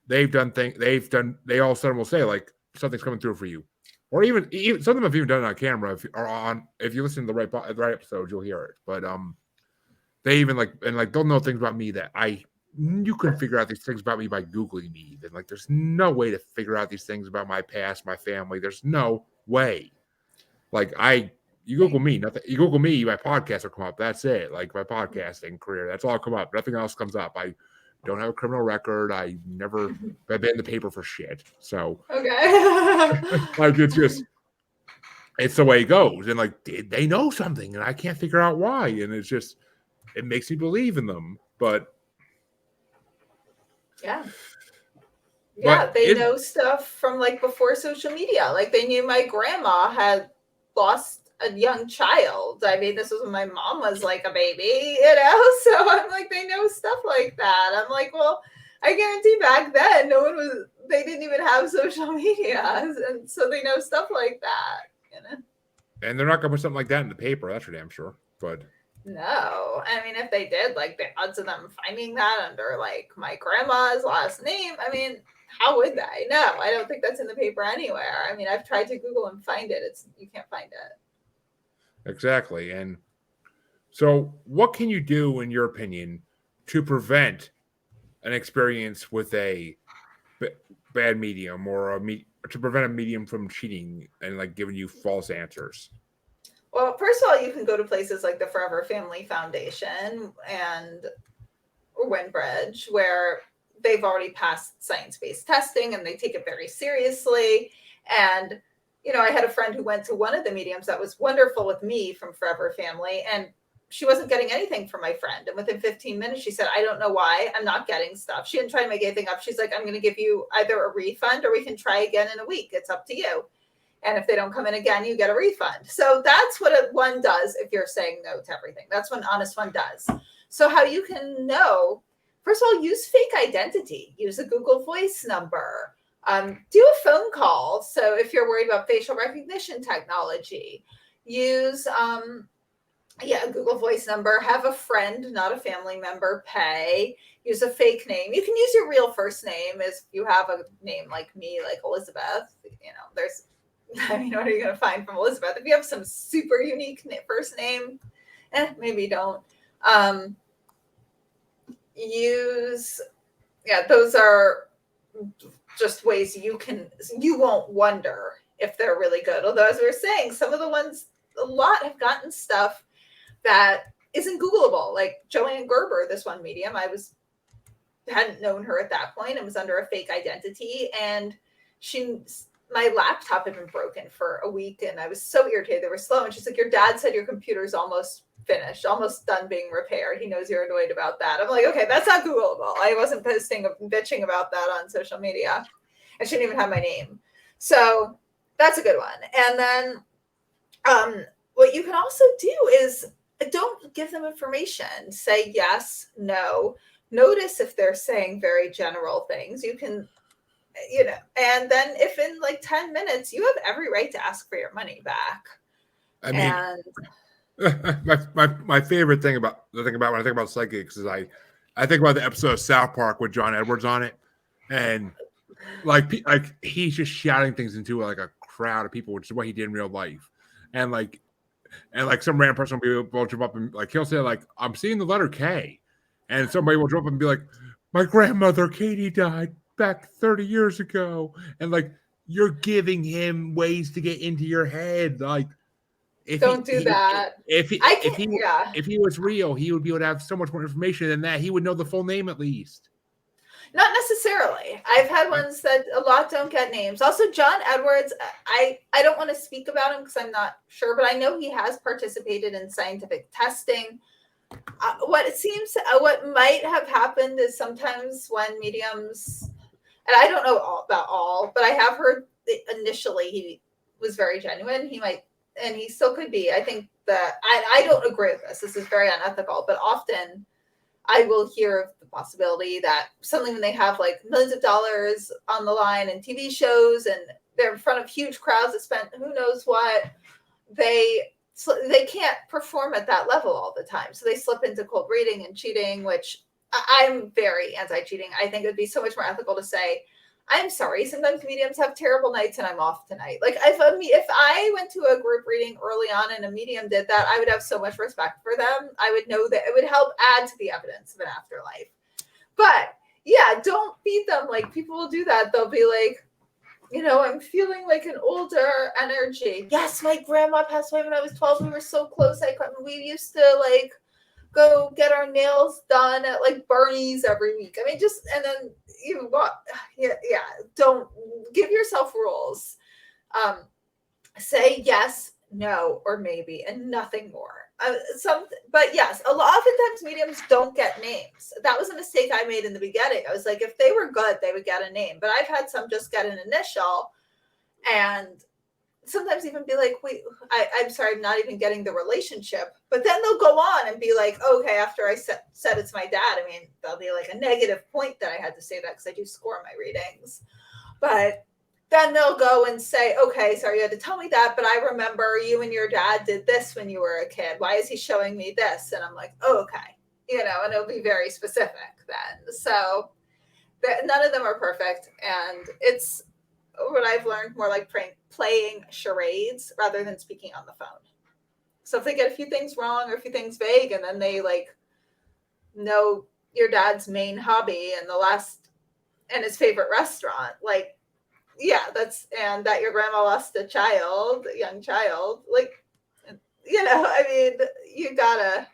they all of a sudden will say like, something's coming through for you. or even some of them have even done it on camera. If you listen to the right episodes, you'll hear it. But they even they'll know things about me that you can figure out these things about me by Googling me. Even like, there's no way to figure out these things about my past, my family. There's no way. Like you Google me, nothing. You Google me, my podcast will come up. That's it. Like my podcasting career, that's all come up. Nothing else comes up. I don't have a criminal record. I've been in the paper for shit. So okay. like it's the way it goes. And like, did they know something? And I can't figure out why. And it makes me believe in them. But yeah. Yeah, they know stuff from like before social media. Like they knew my grandma had lost a young child. I mean, this was when my mom was like a baby, So I'm like, they know stuff like that. I'm like, well, I guarantee back then they didn't even have social media. And so they know stuff like that, And they're not gonna put something like that in the paper, that's for damn sure. But no, I mean, if they did, like the odds of them finding that under like my grandma's last name, I mean, how would they? No, I don't think that's in the paper anywhere. I mean, I've tried to Google and find it. You can't find it. Exactly. And so what can you do, in your opinion, to prevent an experience with a bad medium or to prevent a medium from cheating and like giving you false answers? Well, first of all, you can go to places like the Forever Family Foundation and Winbridge, where they've already passed science-based testing and they take it very seriously. And, I had a friend who went to one of the mediums that was wonderful with me from Forever Family, and she wasn't getting anything from my friend. And within 15 minutes, she said, I don't know why I'm not getting stuff. She didn't try to make anything up. She's like, I'm going to give you either a refund or we can try again in a week. It's up to you. And if they don't come in again, you get a refund. So that's what one does if you're saying no to everything. That's what an honest one does. So how you can know, first of all, use fake identity. Use a Google Voice number. Do a phone call. So if you're worried about facial recognition technology, use a Google Voice number. Have a friend, not a family member, pay. Use a fake name. You can use your real first name if you have a name like me, like Elizabeth. What are you going to find from Elizabeth? If you have some super unique first name, maybe don't. Those are just ways you won't wonder if they're really good. Although, as we were saying, some of the ones, a lot have gotten stuff that isn't Googleable. Like Joanne Gerber, this one medium, hadn't known her at that point and was under a fake identity. And my laptop had been broken for a week and I was so irritated. They were slow. And she's like, your dad said your computer's almost finished, almost done being repaired. He knows you're annoyed about that. I'm like, okay, that's not Googleable. I wasn't bitching about that on social media. I shouldn't even have my name. So that's a good one. And then what you can also do is don't give them information. Say yes, no. Notice if they're saying very general things. You can, and then if in like 10 minutes, you have every right to ask for your money back. I mean, my favorite thing about when I think about psychics is I think about the episode of South Park with John Edwards on it, and like he's just shouting things into like a crowd of people, which is what he did in real life, and some random person will jump up and like he'll say like, I'm seeing the letter K, and somebody will jump up and be like, my grandmother Katie died back 30 years ago, and like you're giving him ways to get into your head. Like, don't do that. If he was real, he would be able to have so much more information than that. He would know the full name at least. Not necessarily. I've had ones that a lot don't get names. Also, John Edwards, I don't want to speak about him because I'm not sure, but I know he has participated in scientific testing. What might have happened is sometimes when mediums, and I don't know about all, but I have heard that initially he was very genuine. He might, and he still could be. I think that I don't agree with this. This is very unethical, but often I will hear of the possibility that something when they have like millions of dollars on the line and TV shows and they're in front of huge crowds that spent who knows what, they can't perform at that level all the time. So they slip into cold reading and cheating, which I'm very anti-cheating. I think it would be so much more ethical to say, I'm sorry. Sometimes mediums have terrible nights and I'm off tonight. Like if I went to a group reading early on and a medium did that, I would have so much respect for them. I would know that it would help add to the evidence of an afterlife. But yeah, don't beat them. Like people will do that. They'll be like, I'm feeling like an older energy. Yes, my grandma passed away when I was 12. We were so close. We used to like go get our nails done at like Bernie's every week. I mean, and then yeah. Don't give yourself rules. Say yes, no, or maybe, and nothing more. But yes, oftentimes mediums don't get names. That was a mistake I made in the beginning. I was like, if they were good, they would get a name. But I've had some just get an initial, and sometimes even be like, wait, I'm sorry, I'm not even getting the relationship. But then they'll go on and be like, okay, after I said it's my dad, I mean, there'll be like a negative point that I had to say that because I do score my readings. But then they'll go and say, okay, sorry, you had to tell me that, but I remember you and your dad did this when you were a kid. Why is he showing me this? And I'm like, oh, okay. And it'll be very specific then. So none of them are perfect. And it's what I've learned more like playing charades rather than speaking on the phone. So if they get a few things wrong or a few things vague, and then they like know your dad's main hobby and his favorite restaurant, like, yeah, and that your grandma lost a young child, like, I mean, you gotta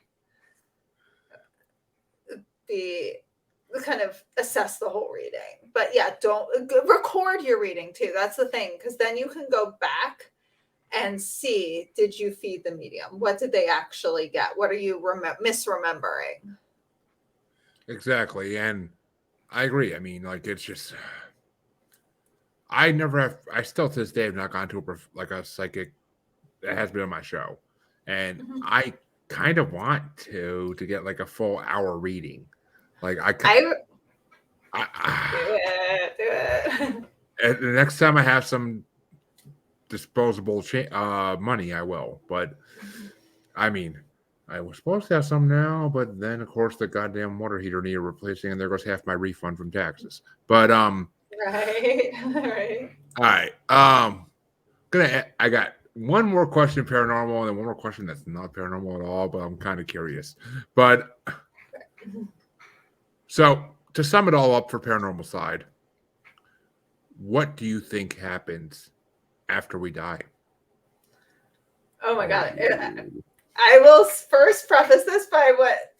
be kind of assess the whole reading. But yeah, don't record your reading too. That's the thing, because then you can go back and see, did you feed the medium? What did they actually get? What are you misremembering? Exactly. And I agree. I mean, like, it's just, I still to this day have not gone to a psychic that has been on my show. And I kind of want to get like a full hour reading. Like do it. The next time I have some disposable money, I will. But I mean, I was supposed to have some now, but then of course the goddamn water heater needed replacing, and there goes half my refund from taxes. But right. All right. I got one more question paranormal, and then one more question that's not paranormal at all, but I'm kind of curious. But so to sum it all up for paranormal side, what do you think happens after we die? Oh my God. I will first preface this by what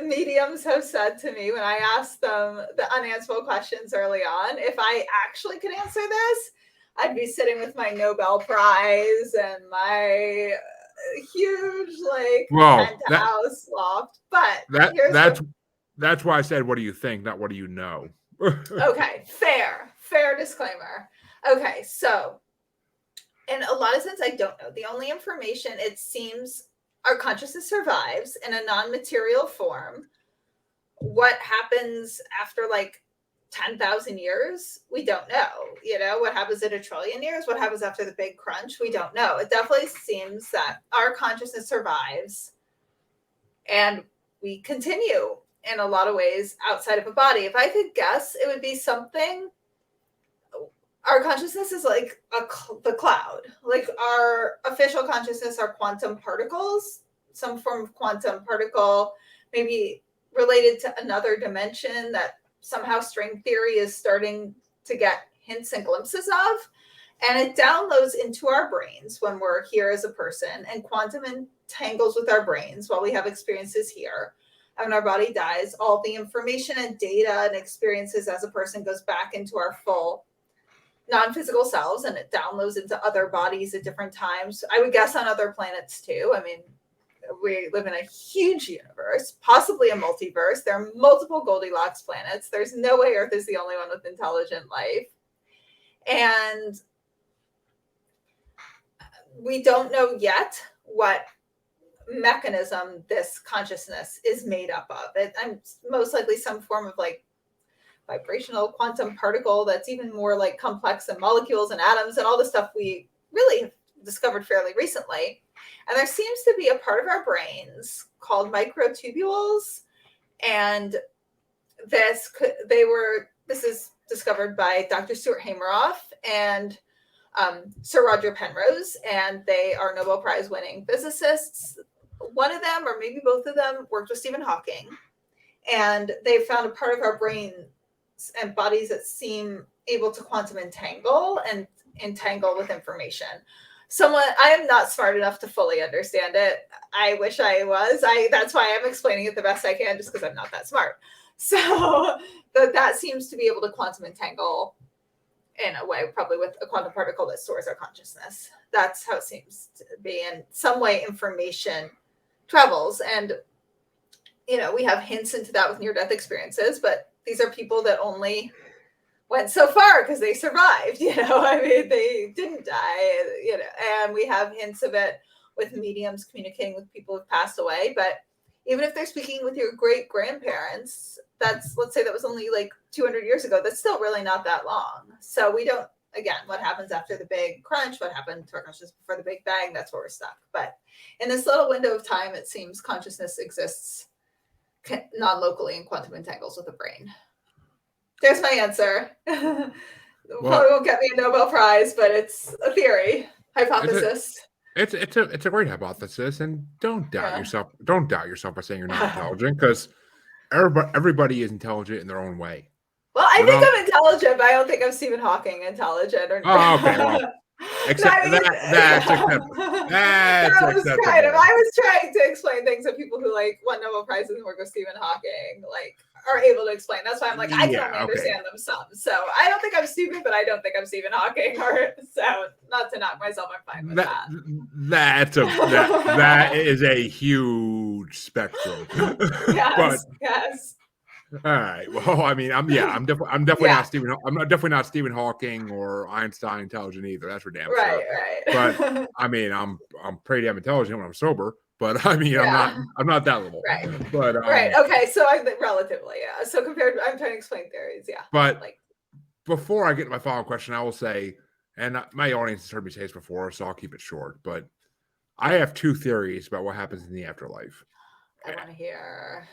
mediums have said to me when I asked them the unanswerable questions early on. If I actually could answer this, I'd be sitting with my Nobel Prize and my huge penthouse loft. But that's why I said, what do you think, not what do you know? Okay, fair disclaimer. Okay, so in a lot of sense, I don't know. The only information, it seems, our consciousness survives in a non-material form. What happens after like 10,000 years? We don't know. What happens in 1 trillion years? What happens after the big crunch? We don't know. It definitely seems that our consciousness survives and we continue in a lot of ways outside of a body. If I could guess, it would be something. Our consciousness is like the cloud. Like our official consciousness are quantum particles, some form of quantum particle, maybe related to another dimension that somehow string theory is starting to get hints and glimpses of. And it downloads into our brains when we're here as a person, and quantum entangles with our brains while we have experiences here. And when our body dies, all the information and data and experiences as a person goes back into our full non-physical selves, and it downloads into other bodies at different times. I would guess on other planets too. I mean, we live in a huge universe, possibly a multiverse. There are multiple Goldilocks planets. There's no way Earth is the only one with intelligent life. And we don't know yet what mechanism this consciousness is made up of. I'm most likely some form of like vibrational quantum particle that's even more like complex than molecules and atoms and all the stuff we really have discovered fairly recently. And there seems to be a part of our brains called microtubules. And this is discovered by Dr. Stuart Hameroff and Sir Roger Penrose, and they are Nobel Prize winning physicists. One of them, or maybe both of them, worked with Stephen Hawking, and they found a part of our brains and bodies that seem able to quantum entangle with information. I am not smart enough to fully understand it. I wish I was. That's why I'm explaining it the best I can, just because I'm not that smart. So that seems to be able to quantum entangle in a way, probably with a quantum particle that stores our consciousness. That's how it seems to be. In some way, information travels. And, we have hints into that with near-death experiences, but these are people that only went so far because they survived, they didn't die, and we have hints of it with mediums communicating with people who've passed away. But even if they're speaking with your great grandparents, let's say that was only like 200 years ago, that's still really not that long. So we don't, again, what happens after the big crunch, what happened to our consciousness before the Big Bang, that's where we're stuck. But in this little window of time, it seems consciousness exists non-locally and quantum entangles with the brain. There's my answer. Probably won't get me a Nobel Prize, but it's a theory, hypothesis. It's a great hypothesis, and don't doubt yourself. Don't doubt yourself by saying you're not intelligent, because everybody is intelligent in their own way. Well, I think I'm intelligent, but I don't think I'm Stephen Hawking intelligent. Okay. Well, that's acceptable. I was trying to explain things that people who won Nobel Prizes and work with Stephen Hawking are able to explain. That's why I'm I can only understand them some. So I don't think I'm stupid, but I don't think I'm Stephen Hawking. So not to knock myself, I'm fine with that. That is a huge spectrum. Yes. All right. Well, I mean, I'm definitely not Stephen. I'm definitely not Stephen Hawking or Einstein intelligent either. That's for damn sure. Right. But I mean, I'm pretty damn intelligent when I'm sober. But I mean, I'm not that level. Right. But right. Okay. So I'm relatively, So I'm trying to explain theories. Yeah. But before I get to my final question, I will say, and my audience has heard me say this before, so I'll keep it short. But I have two theories about what happens in the afterlife. I want to hear.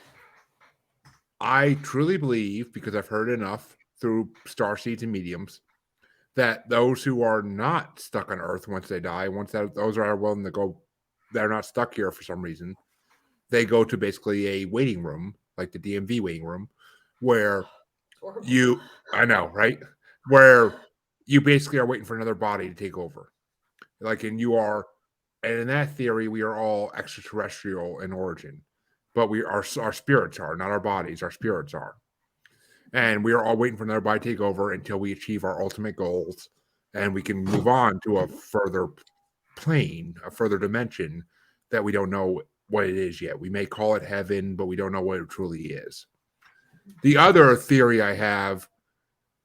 I truly believe, because I've heard enough through starseeds and mediums, that those who are not stuck on Earth once they die, those are willing to go, they're not stuck here for some reason, they go to basically a waiting room, like the DMV waiting room, where I know, right? Where you basically are waiting for another body to take over. And in that theory, we are all extraterrestrial in origin. But our spirits are, not our bodies, our spirits are. And we are all waiting for another body to take over until we achieve our ultimate goals. And we can move on to a further plane, a further dimension that we don't know what it is yet. We may call it heaven, but we don't know what it truly is. The other theory I have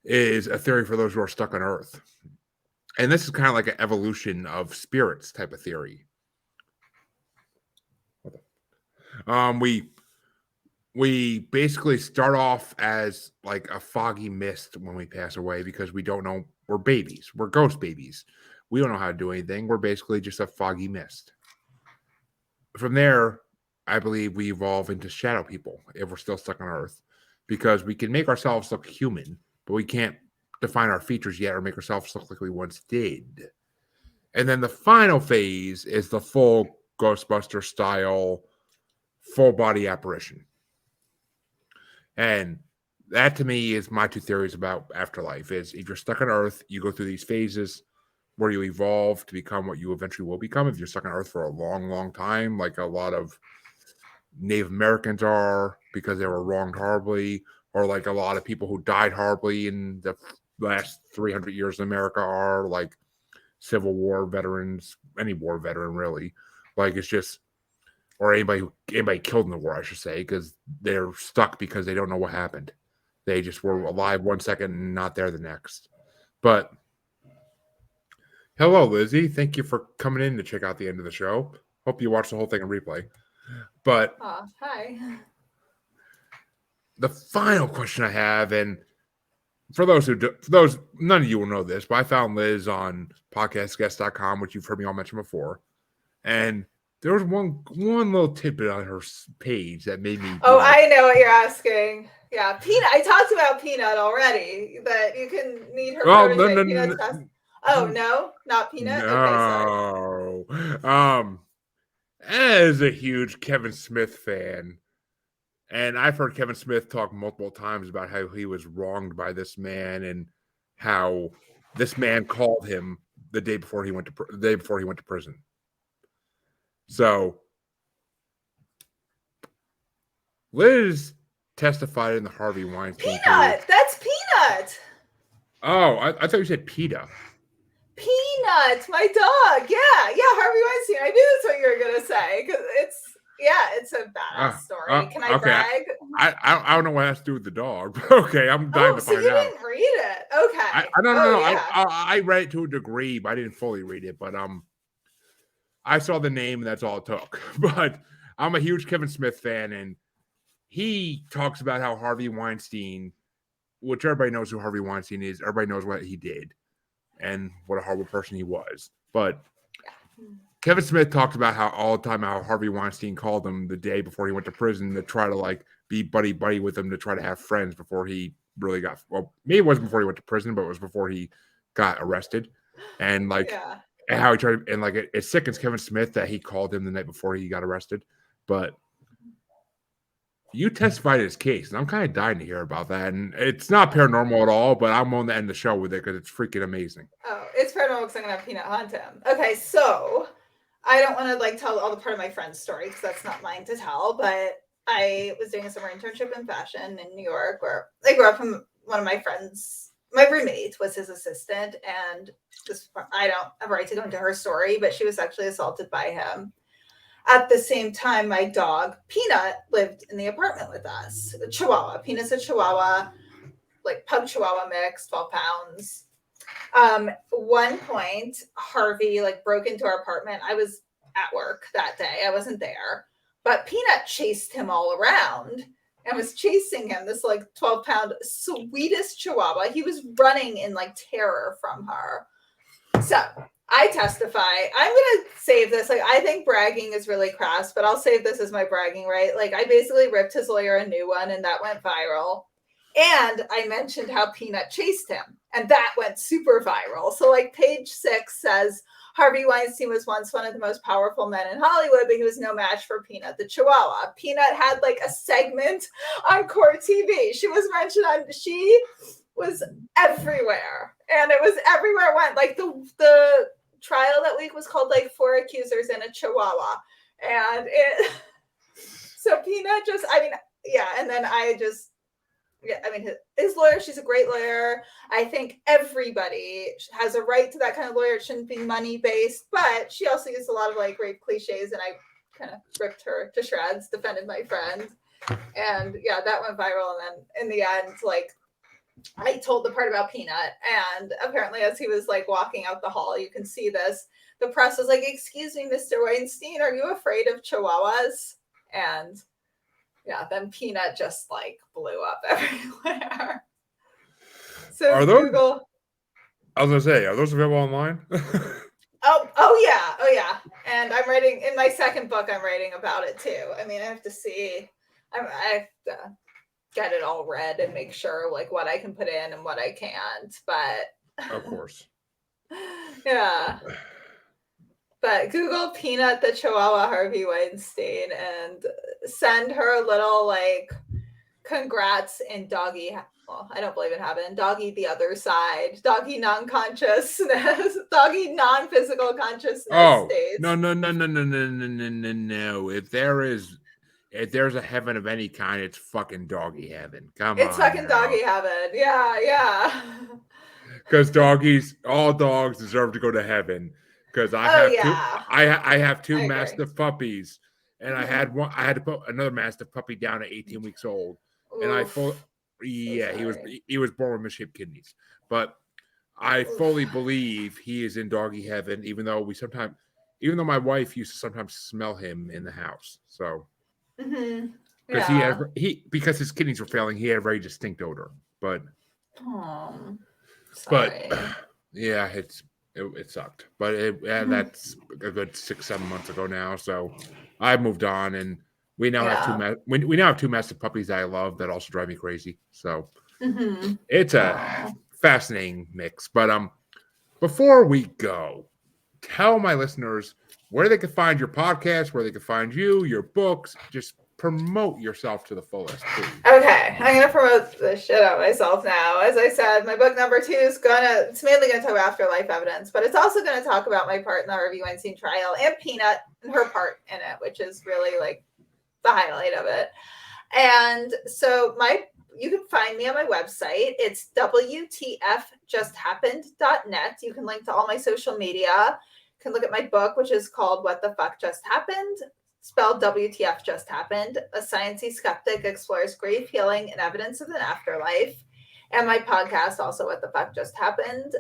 is a theory for those who are stuck on Earth. And this is kind of like an evolution of spirits type of theory. We basically start off as like a foggy mist when we pass away, because we don't know. We're babies. We're ghost babies. We don't know how to do anything. We're basically just a foggy mist. From there, I believe we evolve into shadow people if we're still stuck on Earth, because we can make ourselves look human, but we can't define our features yet or make ourselves look like we once did. And then the final phase is the full Ghostbuster style full body apparition. And that to me is my two theories about afterlife. Is if you're stuck on Earth, you go through these phases where you evolve to become what you eventually will become. If you're stuck on Earth for a long, long time, like a lot of Native Americans are, because they were wronged horribly, or like a lot of people who died horribly in the last 300 years in America are, like Civil War veterans, any war veteran really. It's just, or anybody killed in the war, I should say, because they're stuck because they don't know what happened. They just were alive one second and not there the next. But hello, Lizzie. Thank you for coming in to check out the end of the show. Hope you watched the whole thing in replay. But hi. The final question I have, and for those none of you will know this, but I found Liz on podcastguest.com, which you've heard me all mention before, and There was one little tidbit on her page that made me. Oh, I know what you're asking. Yeah, Peanut. I talked about Peanut already. That you can meet her protege. Peanut's best. Oh no, not Peanut. Okay, sorry. No. As a huge Kevin Smith fan, and I've heard Kevin Smith talk multiple times about how he was wronged by this man and how this man called him the day before he went to prison. So Liz testified in the Harvey Weinstein Peanut. case. That's Peanut. Oh, I thought you said PETA. Peanut, my dog. Yeah, Harvey Weinstein. I knew that's what you were gonna say because it's a badass story. Can I brag? I don't know what it has to do with the dog. Okay, I'm dying to find out. So you didn't read it? Okay. No. Yeah. I read it to a degree, but I didn't fully read it. But I saw the name, and that's all it took. But I'm a huge Kevin Smith fan, and he talks about how Harvey Weinstein, which everybody knows who Harvey Weinstein is, everybody knows what he did and what a horrible person he was. But Kevin Smith talked about how all the time how Harvey Weinstein called him the day before he went to prison to try to like be buddy with him, to try to have friends before he really got, well, maybe it wasn't before he went to prison, but it was before he got arrested. And like and how he tried, and like it sickens Kevin Smith that he called him the night before he got arrested. But you testified in his case, and I'm kind of dying to hear about that. And it's not paranormal at all, but I'm on to end the show with it because it's freaking amazing. Oh, it's paranormal because I'm gonna have Peanut haunt him. Okay, so I don't want to like tell all the part of my friend's story because that's not mine to tell. But I was doing a summer internship in fashion in New York, where I grew up from one of my friends. My roommate was his assistant, and I don't have a right to go into her story, but she was sexually assaulted by him. At the same time, my dog, Peanut, lived in the apartment with us. A Chihuahua. Peanut's a Chihuahua, like pug Chihuahua mix, 12 pounds. One point, Harvey like broke into our apartment. I was at work that day. I wasn't there. But Peanut chased him all around and was chasing him, this like 12-pound sweetest Chihuahua. He was running in like terror from her. So I testify. I'm going to save this. Like, I think bragging is really crass, but I'll save this as my bragging, right? Like, I basically ripped his lawyer a new one, and that went viral. And I mentioned how Peanut chased him, and that went super viral. So, like, page 6 says, Harvey Weinstein was once one of the most powerful men in Hollywood, but he was no match for Peanut the Chihuahua. Peanut had, like, a segment on Court TV. She was mentioned on... She was everywhere, and it was everywhere it went. Like, the trial that week was called like 4 accusers and a Chihuahua, and it so Peanut just, I mean, yeah, and then his lawyer, she's a great lawyer. I think everybody has a right to that kind of lawyer. It shouldn't be money based, but she also used a lot of like rape cliches, and I kind of ripped her to shreds, defended my friend, and yeah, that went viral. And then in the end, like, I told the part about Peanut, and apparently as he was like walking out the hall, you can see this, the press was like, excuse me, Mr. Weinstein, are you afraid of Chihuahuas? And yeah, then Peanut just like blew up everywhere. So are those, Google. I was gonna say, are those available online? Oh yeah. And I'm writing in my second book, I'm writing about it too. I mean, I have to see, I have to get it all read and make sure like what I can put in and what I can't, but of course. Yeah. But Google Peanut the Chihuahua Harvey Weinstein and send her a little like congrats in doggy, well, I don't believe in heaven, doggy the other side, doggy non-consciousness, doggy non-physical consciousness states. No. If there's a heaven of any kind, it's fucking doggy heaven. It's fucking doggy heaven. Yeah. Because all dogs deserve to go to heaven. Because I have two mastiff puppies, and I had to put another mastiff puppy down at 18 weeks old, and he was born with misshaped kidneys. But I fully believe he is in doggy heaven, even though my wife used to sometimes smell him in the house. So. Because because his kidneys were failing, he had a very distinct odor. But yeah, it's it sucked. But that's a good 6-7 months ago now. So I moved on, and we now have we now have two massive puppies that I love that also drive me crazy. So it's a fascinating mix. But before we go, tell my listeners where they can find your podcast, where they can find you, your books. Just promote yourself to the fullest, please. Okay, I'm gonna promote the shit out of myself now. As I said, my book number 2 is it's mainly gonna talk about afterlife evidence, but it's also gonna talk about my part in the Harvey Weinstein trial and Peanut and her part in it, which is really like the highlight of it. And so you can find me on my website. It's WTFJustHappened.net. You can link to all my social media. You can look at my book, which is called What the Fuck Just Happened, spelled WTF Just Happened. A sciencey skeptic explores grief, healing, and evidence of an afterlife. And my podcast, also What the Fuck Just Happened,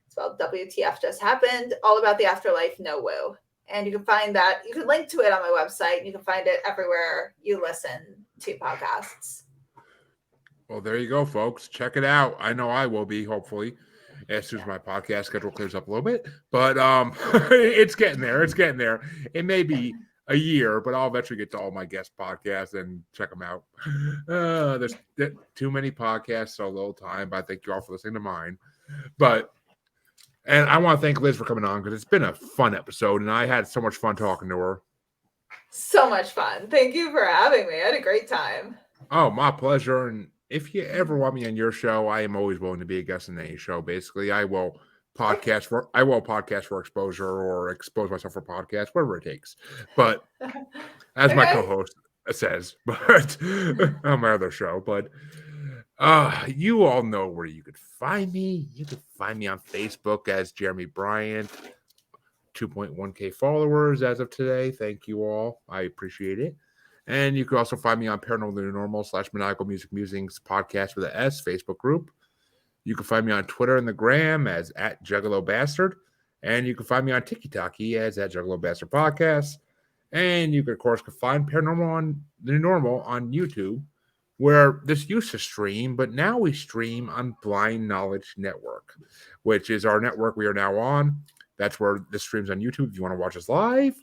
spelled WTF Just Happened, all about the afterlife, no woo. And you can find that, you can link to it on my website. You can find it everywhere you listen to podcasts. Well, there you go, folks. Check it out. I know I will be, hopefully, as soon as my podcast schedule clears up a little bit. But it's getting there. It's getting there. It may be a year, but I'll eventually get to all my guest podcasts and check them out. There's too many podcasts, so little time. But I thank you all for listening to mine. And I want to thank Liz for coming on because it's been a fun episode, and I had so much fun talking to her. So much fun. Thank you for having me. I had a great time. Oh, my pleasure. And if you ever want me on your show, I am always willing to be a guest in any show. Basically, I will podcast for exposure or expose myself for podcasts, whatever it takes. But as my co-host says, but on my other show, but you all know where you could find me. You can find me on Facebook as Jeremy Bryant. 2.1K followers as of today. Thank you all. I appreciate it. And you can also find me on Paranormal the New Normal / Maniacal Music Musings podcast with an S Facebook group. You can find me on Twitter and the Gram as @JuggaloBastard. And you can find me on TikTok as @JuggaloBastard Podcast. And you can, of course, find Paranormal on the New Normal on YouTube, where this used to stream, but now we stream on Blind Knowledge Network, which is our network we are now on. That's where this streams on YouTube if you want to watch us live.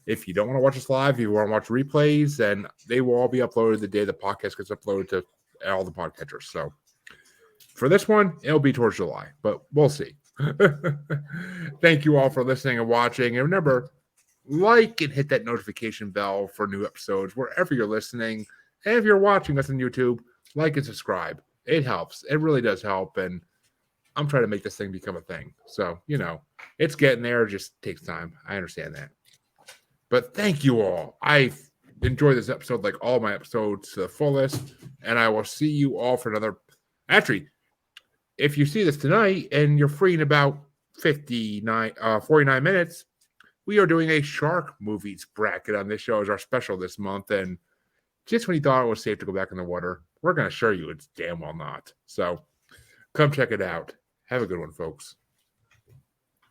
If you don't want to watch us live, if you want to watch replays, then they will all be uploaded the day the podcast gets uploaded to all the podcatchers. So for this one, it'll be towards July, but we'll see. Thank you all for listening and watching. And remember, like and hit that notification bell for new episodes wherever you're listening. And if you're watching us on YouTube, like and subscribe. It helps. It really does help. And I'm trying to make this thing become a thing. So, it's getting there. It just takes time. I understand that. But thank you all. I've enjoyed this episode like all my episodes to the fullest. And I will see you all for another. Actually, if you see this tonight and you're free in about 49 minutes, we are doing a shark movies bracket on this show as our special this month. And just when you thought it was safe to go back in the water, we're going to assure you it's damn well not. So come check it out. Have a good one, folks.